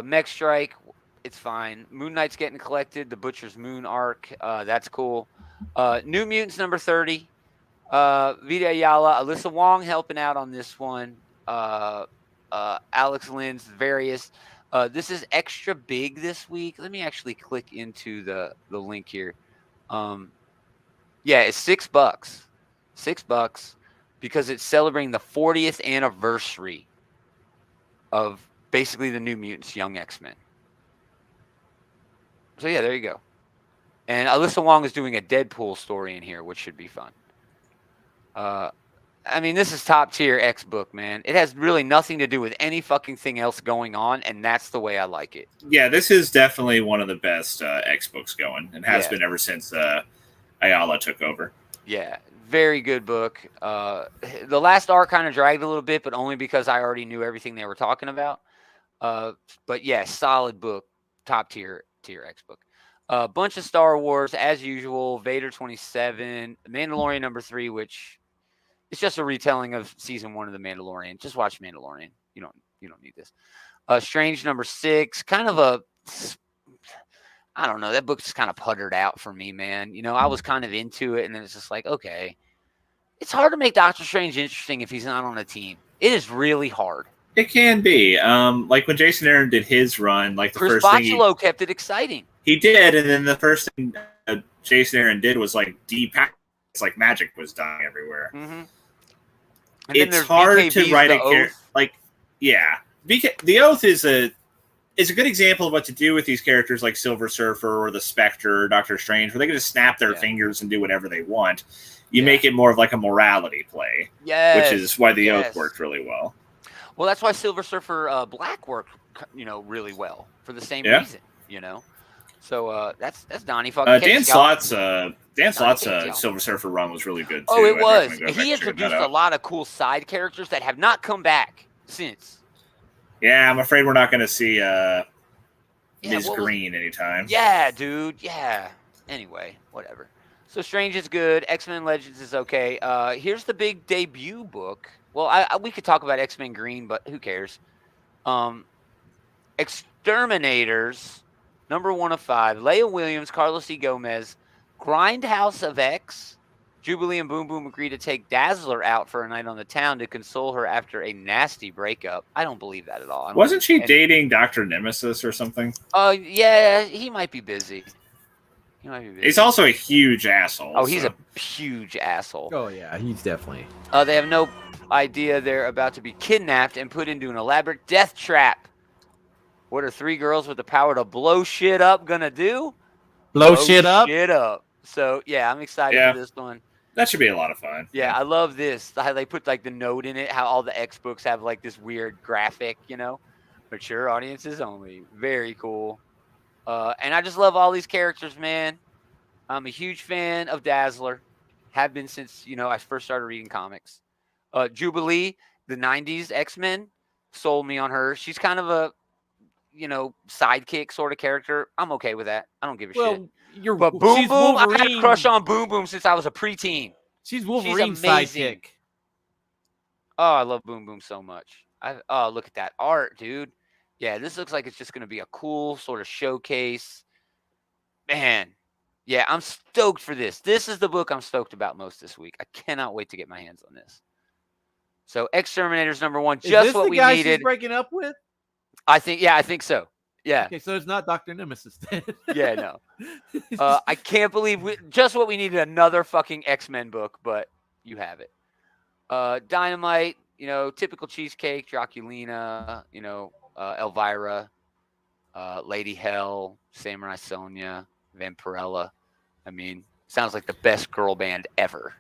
Mech Strike, it's fine. Moon Knight's getting collected. The Butcher's Moon arc, that's cool. New Mutants number 30. Vita Ayala, Alyssa Wong helping out on this one. Alex Lynn's various. This is extra big this week. Let me actually click into the link here. It's $6. $6 because it's celebrating the 40th anniversary of basically the New Mutants Young X-Men. So yeah, there you go. And Alyssa Wong is doing a Deadpool story in here, which should be fun. I mean, this is top tier X book, man. It has really nothing to do with any fucking thing else going on, and that's the way I like it. Yeah, this is definitely one of the best X books going, and has been ever since Ayala took over. Yeah, very good book. The last arc kind of dragged a little bit, but only because I already knew everything they were talking about. But yeah, solid book, top tier X book. A bunch of Star Wars as usual. Vader 27, Mandalorian number 3, which it's just a retelling of season 1 of the Mandalorian. Just watch Mandalorian. You don't need this. Strange number 6, kind of I don't know. That book's kind of puttered out for me, man. I was kind of into it, and then it's just like, okay, it's hard to make Doctor Strange interesting if he's not on a team. It is really hard. It can be. Like when Jason Aaron did his run, like the Chris first thing Bocciolo kept it exciting. He did, and then the first thing Jason Aaron did was like it's like magic was dying everywhere. Mm-hmm. It's hard BKB's to write a character like, the Oath is a good example of what to do with these characters like Silver Surfer or the Spectre or Doctor Strange, where they can just snap their fingers and do whatever they want. You make it more of like a morality play, which is why the Oath worked really well. Well, that's why Silver Surfer Black worked, really well for the same reason, So that's Donnie fucking Dan Slott's Dan Slott's Silver Surfer run was really good, too. Oh, it was. He introduced a lot of cool side characters that have not come back since. Yeah, I'm afraid we're not going to see Ms. Green anytime. Yeah, dude. Yeah. Anyway, whatever. So Strange is good. X-Men Legends is okay. Here's the big debut book. Well, we could talk about X-Men Green, but who cares? Exterminators, number 1 of 5. Leia Williams, Carlos E. Gomez, Grindhouse of X. Jubilee and Boom Boom agree to take Dazzler out for a night on the town to console her after a nasty breakup. I don't believe that at all. Wasn't she dating Dr. Nemesis or something? Yeah, he might be busy. He's also a huge asshole. Oh, he's a huge asshole. Oh, yeah, he's definitely. They have no idea they're about to be kidnapped and put into an elaborate death trap. What are 3 girls with the power to blow shit up gonna do? Blow shit up? So, yeah, I'm excited for this one. That should be a lot of fun. Yeah, I love this. How they put, like, the note in it, how all the X books have, like, this weird graphic, you know? Mature audiences only. Very cool. And I just love all these characters, man. I'm a huge fan of Dazzler. Have been since, I first started reading comics. Jubilee, the 90s X-Men, sold me on her. She's kind of a, sidekick sort of character. I'm okay with that. I don't give a shit. But Boom Boom, I've had a crush on Boom Boom since I was a preteen. She's Wolverine's sidekick. Oh, I love Boom Boom so much. Look at that art, dude. Yeah, this looks like it's just going to be a cool sort of showcase. Man, yeah, I'm stoked for this. This is the book I'm stoked about most this week. I cannot wait to get my hands on this. So, Exterminators number 1, just what we needed. Is this the guy she's breaking up with? I think so. Yeah. Okay, so it's not Dr. Nemesis then. Yeah, no. I can't believe just what we needed, another fucking X-Men book, but you have it. Dynamite, typical cheesecake, Draculina, Elvira, Lady Hell, Samurai Sonia, Vampirella. I mean, sounds like the best girl band ever.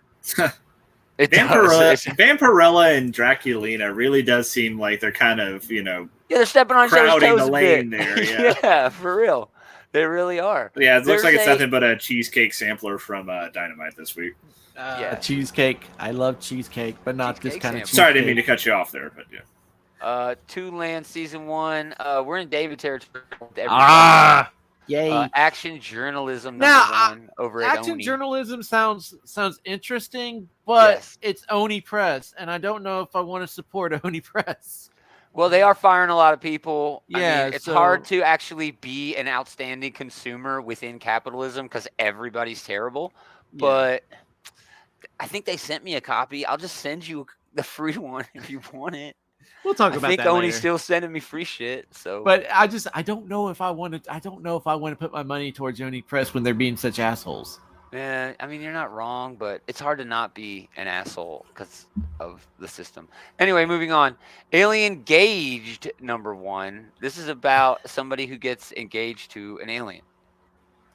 Vampirella and Draculina really does seem like they're kind of, they're stepping on each other's toes the lane there. Yeah. Yeah, for real. They really are. Yeah, it looks like it's nothing but a cheesecake sampler from Dynamite this week. Cheesecake. I love cheesecake, but not this kind of cheesecake. Sorry, I didn't mean to cut you off there, but yeah. Two Land Season 1. We're in David territory. Yay. Action journalism number 1 over at Action Oni. journalism sounds interesting, but it's Oni Press, and I don't know if I want to support Oni Press. Well, they are firing a lot of people. Yeah, I mean, it's hard to actually be an outstanding consumer within capitalism because everybody's terrible. But I think they sent me a copy. I'll just send you the free one if you want it. We'll talk about that later. I think Oni's still sending me free shit. So, but I don't know if I want to put my money towards Oni Press when they're being such assholes. Yeah, I mean, you're not wrong, but it's hard to not be an asshole because of the system. Anyway, moving on. Alien Gauged number 1. This is about somebody who gets engaged to an alien.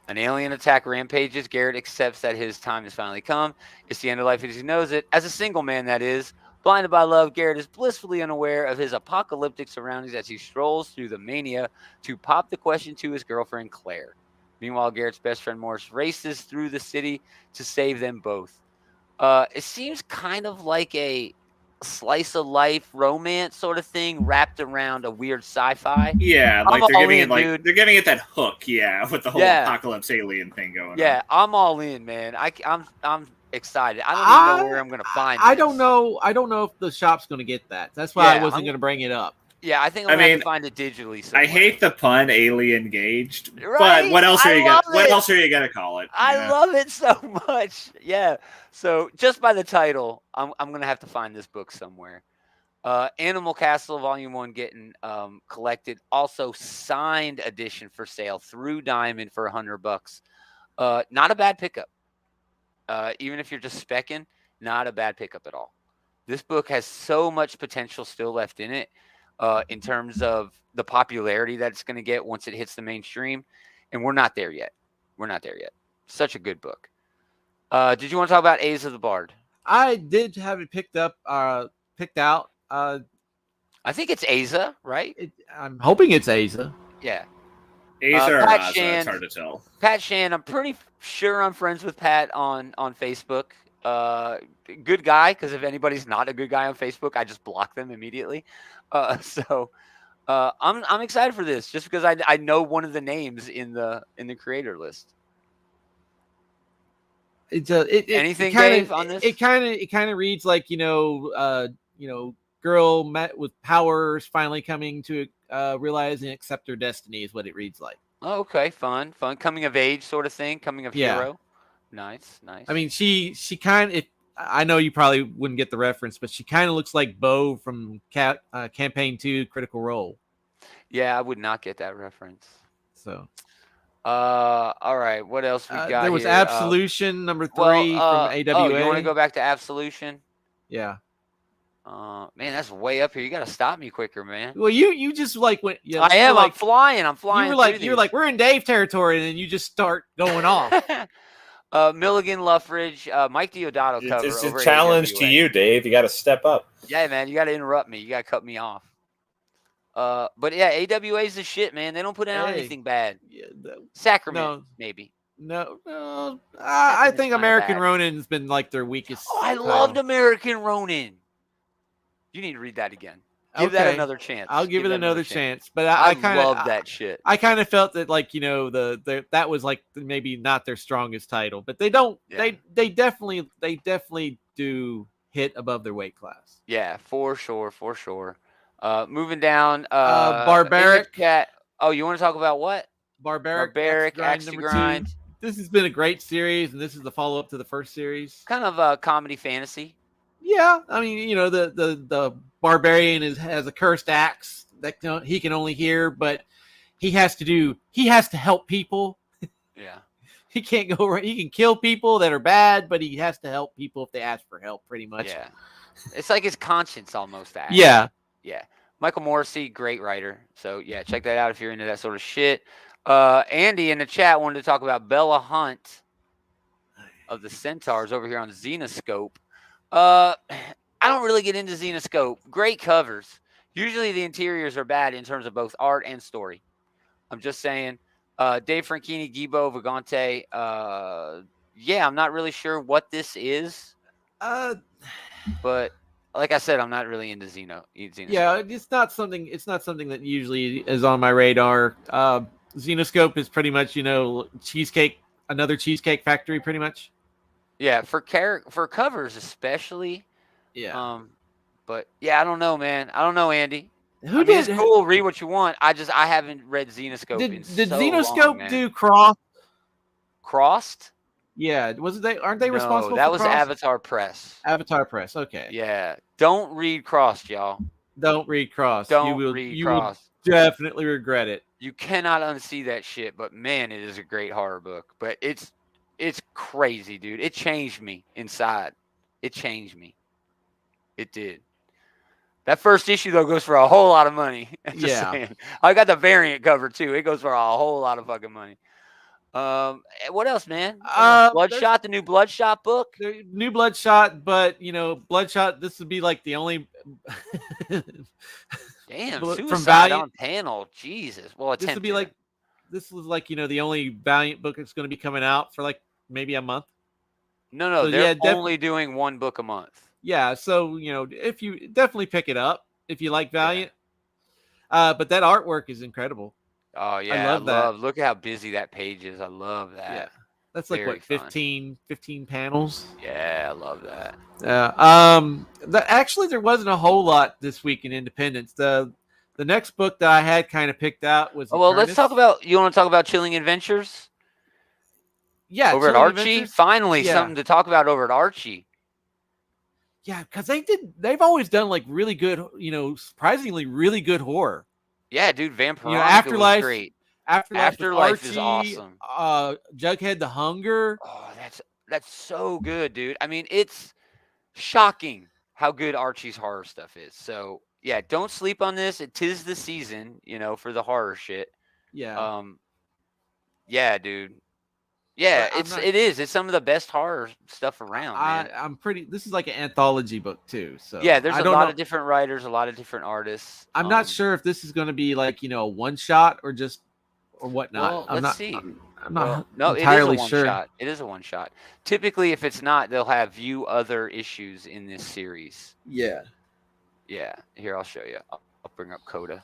An alien attack rampages. Garrett accepts that his time has finally come. It's the end of life as he knows it. As a single man, that is. Blinded by love, Garrett is blissfully unaware of his apocalyptic surroundings as he strolls through the mania to pop the question to his girlfriend, Claire. Meanwhile, Garrett's best friend, Morris, races through the city to save them both. It seems kind of like a slice of life romance sort of thing wrapped around a weird sci-fi. Yeah, like they're giving it that hook, with the whole apocalypse alien thing going on. Yeah, I'm all in, man. I'm excited. I don't even know where I'm going to find it. I don't know if the shop's going to get that. That's why I wasn't going to bring it up. Yeah, I think I'm going to find it digitally somewhere. I hate the pun alien gauged, but what else are you going to call it? I love it so much. Yeah. So just by the title, I'm going to have to find this book somewhere. Animal Castle Volume 1 getting collected. Also signed edition for sale through Diamond for $100. Not a bad pickup. Even if you're just specking, not a bad pickup at all. This book has so much potential still left in it. In terms of the popularity that it's going to get once it hits the mainstream. And we're not there yet. Such a good book. Did you want to talk about Aza the Bard? I did have it picked out. I think it's Aza, right? I'm hoping it's Aza. Yeah. Aether or Pat Asa, Shan. it's hard to tell. Pat Shan, I'm pretty sure I'm friends with Pat on Facebook. Good guy, because if anybody's not a good guy on Facebook, I just block them immediately. So I'm excited for this just because I know one of the names in the creator list. Anything, Dave, on this? It kind of reads like girl met with powers finally coming to realize and accept her destiny is what it reads like. Oh, okay, fun, coming of age sort of thing, coming of hero. Nice. I mean, she kind of. I know you probably wouldn't get the reference, but she kind of looks like Bo from Campaign 2 Critical Role. Yeah, I would not get that reference. So, all right, what else we got? There was here? Absolution number 3 from AWA. Oh, you want to go back to Absolution? Yeah. Man, that's way up here. You got to stop me quicker, man. Well, you just like went. Yeah, I am. like, I'm flying. You're like we're in Dave territory, and then you just start going off. Milligan Luffridge, Mike Diodato cover. It's a challenge to you, Dave. You got to step up. Yeah, man. You got to interrupt me. You got to cut me off. But yeah, AWA is the shit, man. They don't put out anything bad. Yeah, Sacrament, maybe. No. I think American Ronin's been like their weakest. Oh, I loved American Ronin. You need to read that again. Give that another chance. I'll give it another chance. But I love that shit. I kind of felt that, like, that was like maybe not their strongest title, but they don't. Yeah. They definitely do hit above their weight class. Yeah, for sure. Moving down. Barbaric. Oh, you want to talk about what? Barbaric Axe to Grind. 2. This has been a great series, and this is the follow up to the first series. Kind of a comedy fantasy. Yeah, I mean, the barbarian has a cursed axe that he can only hear, but he has to help people. Yeah, he can't go. He can kill people that are bad, but he has to help people if they ask for help. Pretty much. Yeah, it's like his conscience almost. Yeah. Michael Morrissey, great writer. So yeah, check that out if you're into that sort of shit. Andy in the chat wanted to talk about Bella Hunt of the Centaurs over here on Xenoscope. I don't really get into Xenoscope. Great covers. Usually the interiors are bad in terms of both art and story. I'm just saying. Dave Franchini, Guibo, Vagante. I'm not really sure what this is. But like I said, I'm not really into Xenoscope. Yeah, it's not something that usually is on my radar. Xenoscope is pretty much, another Cheesecake Factory, pretty much. Yeah, for covers especially. Yeah. But yeah, I don't know, man. I don't know, Andy. It's cool. Read what you want. I haven't read Xenoscope. Did Xenoscope do Crossed? Yeah. Aren't they responsible? That was Avatar Press. Avatar Press. Okay. Yeah. Don't read Crossed, y'all. Don't read Crossed. You will definitely regret it. You cannot unsee that shit. But man, it is a great horror book. But it's crazy, dude. It changed me inside. It changed me. It did. That first issue, though, goes for a whole lot of money. Saying. I got the variant cover, too. It goes for a whole lot of fucking money. What else, man? Bloodshot, the new Bloodshot book? The new Bloodshot, but, Bloodshot, this would be like the only... Damn, Suicide on panel. Jesus. Well, this would be like... This was like, the only Valiant book that's going to be coming out for like maybe a month. No, so they're only doing one book a month. Yeah, so, if you definitely pick it up if you like Valiant. Yeah. But that artwork is incredible. Oh, yeah. I love that. Look at how busy that page is. I love that. Yeah. That's like, what, 15 panels? Yeah, I love that. Actually, there wasn't a whole lot this week in Independence. The next book that I had kind of picked out was... let's talk about... You want to talk about Chilling Adventures? Yeah. Over at Archie? Finally, something to talk about over at Archie. Yeah, because they've always done like really good, surprisingly really good horror. Yeah, dude, Vampire Afterlife was great. Afterlife is awesome. Jughead the Hunger. Oh, that's so good, dude. I mean, it's shocking how good Archie's horror stuff is. So yeah, don't sleep on this. It is the season, for the horror shit. Yeah. Yeah, dude. Yeah, it is. It's some of the best horror stuff around, man. This is like an anthology book too. So yeah, there's a lot of different writers, a lot of different artists. I'm not sure if this is going to be like, a one shot or just or whatnot. Well, I'm let's not, see. I'm not No, it is a entirely one sure. shot. It is a one shot. Typically, if it's not, they'll have view other issues in this series. Yeah. Yeah, here I'll show you. I'll bring up Coda,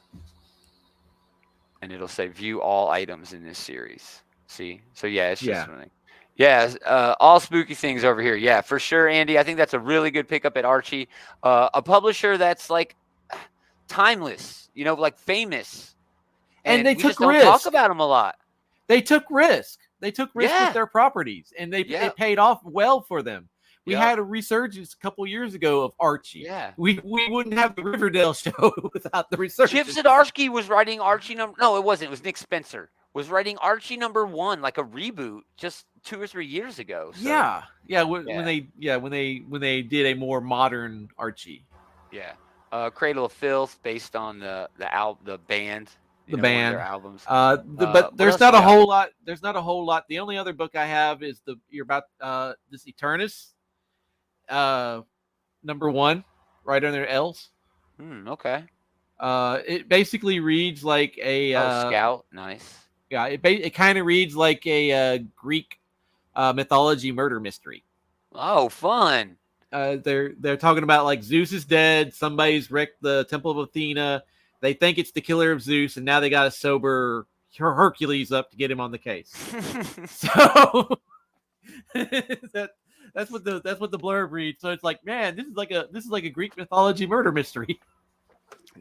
and it'll say view all items in this series. See? So yeah, it's just something. Yeah, all spooky things over here. Yeah, for sure, Andy. I think that's a really good pickup at Archie. A publisher that's like timeless, like famous. And they we took just don't risk. talk about them a lot. They took risk. They took risk with their properties, and it paid off well for them. We had a resurgence a couple years ago of Archie. Yeah, we wouldn't have the Riverdale show without the resurgence. Chip Zdarsky was writing Archie number. No, it wasn't. It was Nick Spencer was writing Archie #1, like a reboot, just 2 or 3 years ago. So. When they did a more modern Archie. Yeah, Cradle of Filth, based on the band. The band, their albums. But there's not a whole lot. There's not a whole lot. The only other book I have is this Eternus, #1, right under L's. Okay. It basically reads like a Scout. Nice. Yeah, it kind of reads like a Greek mythology murder mystery. Oh, fun. They're talking about like Zeus is dead. Somebody's wrecked the Temple of Athena. They think it's the killer of Zeus, and now they got to sober Hercules up to get him on the case. So that's what the blurb reads. So it's like, man, this is like a Greek mythology murder mystery.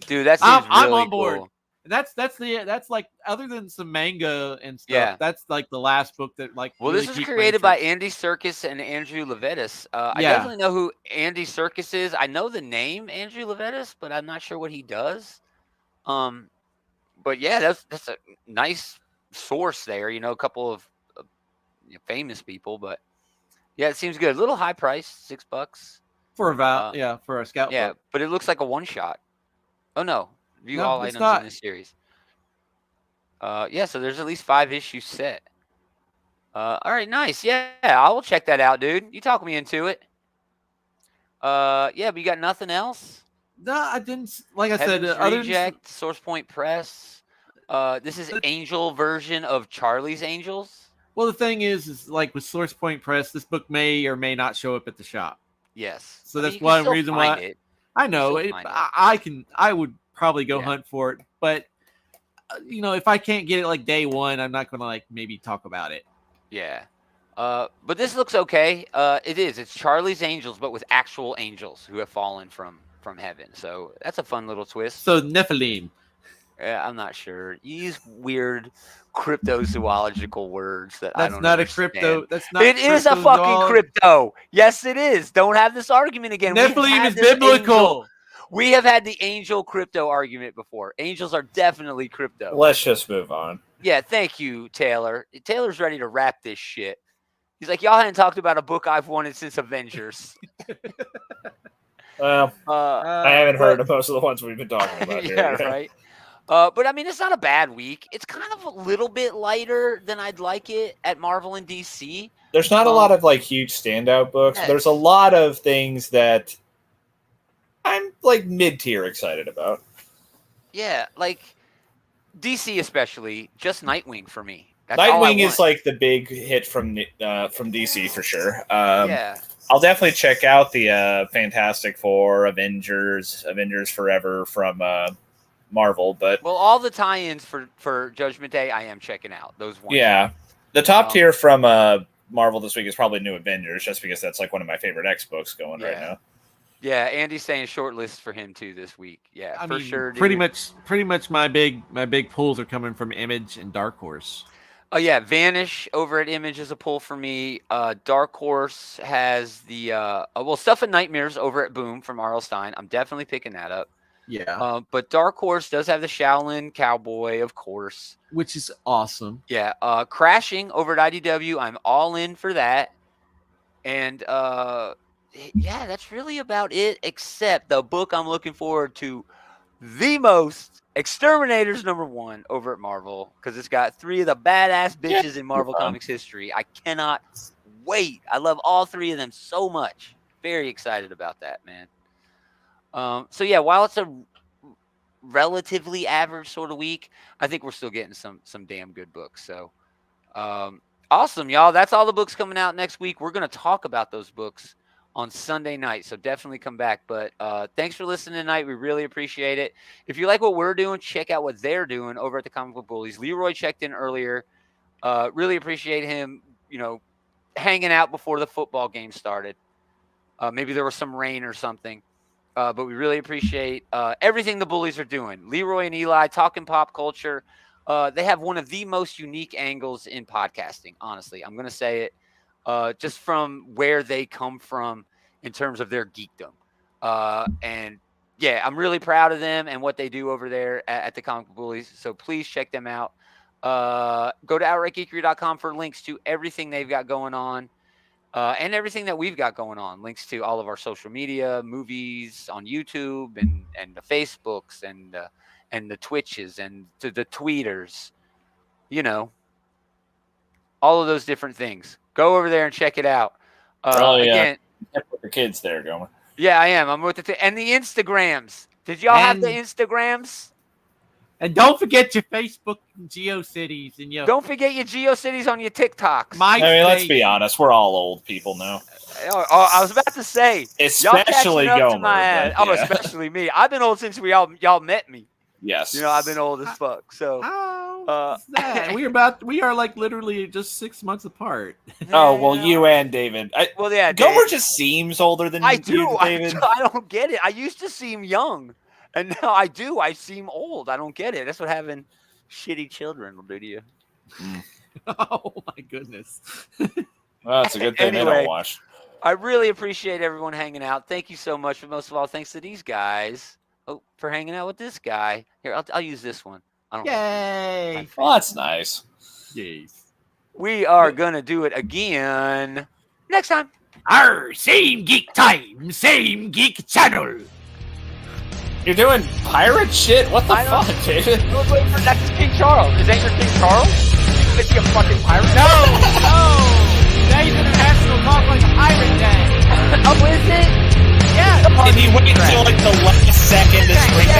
Dude, that seems I'm really on board. cool. That's like, other than some manga and stuff, that's like the last book that like. Well, really this is created by Andy Serkis and Andrew Levitas. I definitely know who Andy Serkis is. I know the name Andrew Levitas, but I'm not sure what he does. But yeah, that's a nice source there. A couple of famous people, but yeah, it seems good. A little high price, $6 for a scout. Yeah, book. But it looks like a one shot. Oh no. View all items in this series. So there's at least 5 issues set. All right, nice. Yeah, I will check that out, dude. You talk me into it. But you got nothing else? No, I didn't. Like I Heaven's said, Reject, Source Point Press. This is Angel version of Charlie's Angels. Well, the thing is like with Source Point Press, this book may or may not show up at the shop. Yes. So that's one reason why. I know it. I would probably go hunt for it, but if I can't get it like day one, I'm not gonna like maybe talk about it. Yeah. But this looks okay. It is. It's Charlie's Angels, but with actual angels who have fallen from heaven. So that's a fun little twist. So Nephilim. I'm not sure. You use weird cryptozoological words that I don't not understand. A crypto. That's not. It is a fucking crypto. Yes, it is. Don't have this argument again. Nephilim is biblical. We have had the angel crypto argument before. Angels are definitely crypto. Let's just move on. Yeah, thank you, Taylor. Taylor's ready to wrap this shit. He's like, y'all hadn't talked about a book I've wanted since Avengers. Well, I haven't heard of most of the ones we've been talking about here. Yeah, right. But I mean, it's not a bad week. It's kind of a little bit lighter than I'd like it at Marvel and DC. There's not a lot of like huge standout books. Yes. There's a lot of things that I'm like mid-tier excited about. Yeah, like DC especially, just Nightwing for me. That's Nightwing is like the big hit from DC for sure. Yeah. I'll definitely check out the Fantastic Four, Avengers Forever from Marvel, but all the tie-ins for Judgment Day, I am checking out those ones. Yeah, the top tier from Marvel this week is probably New Avengers, just because that's like one of my favorite X books going right now. Yeah, Andy's saying short list for him too this week. Yeah, I mean, sure. Dude. Pretty much my big pulls are coming from Image and Dark Horse. Oh yeah, Vanish over at Image is a pull for me. Dark Horse has the Stuff and Nightmares over at Boom from R.L. Stine. I'm definitely picking that up. Yeah. But Dark Horse does have the Shaolin Cowboy, of course, which is awesome. Yeah. Crashing over at IDW, I'm all in for that. And yeah, that's really about it, except the book I'm looking forward to the most, Exterminators #1 over at Marvel, because it's got 3 of the badass bitches in Marvel Comics history. I cannot wait. I love all 3 of them so much. Very excited about that, man. So yeah, while it's a relatively average sort of week, I think we're still getting some damn good books. So awesome, y'all. That's all the books coming out next week. We're going to talk about those books on Sunday night, so definitely come back. But thanks for listening tonight. We really appreciate it. If you like what we're doing, check out what they're doing over at the Comic Book Bullies. Leroy checked in earlier. Really appreciate him, hanging out before the football game started. Maybe there was some rain or something. But we really appreciate everything the Bullies are doing. Leroy and Eli talking pop culture. They have one of the most unique angles in podcasting, honestly. I'm going to say it. Just from where they come from in terms of their geekdom. And yeah, I'm really proud of them and what they do over there at the Comic Book Bullies. So please check them out. Go to outrightgeekery.com for links to everything they've got going on and everything that we've got going on. Links to all of our social media, movies on YouTube and the Facebooks and the Twitches and to the tweeters, all of those different things. Go over there and check it out. Again, put the kids there, Gomer. Yeah, I am. I'm with and the Instagrams. Did y'all have the Instagrams? And don't forget your Facebook and GeoCities and your. Don't forget your GeoCities on your TikToks. Let's be honest. We're all old people now. I was about to say, especially Gomer. Especially me. I've been old since y'all met me. Yes. I've been old as fuck. So. That? we are like literally just 6 months apart. Oh well, you and David. Gomer just seems older than you do, David. I don't get it. I used to seem young, and now I do. I seem old. I don't get it. That's what having shitty children will do to you. Oh my goodness. Well, it's a good thing they don't watch. I really appreciate everyone hanging out. Thank you so much. But most of all, thanks to these guys for hanging out with this guy. Here, I'll use this one. Yay! Well, that's nice. Yes. We are gonna do it again next time. Same geek time, same geek channel. You're doing pirate shit? What the fuck, David? That's King Charles. Is that your King Charles? Is he a fucking pirate? No! Today's International Talk Like a Pirate Day. Oh, is it? Yeah. And he waited until like the last second to spring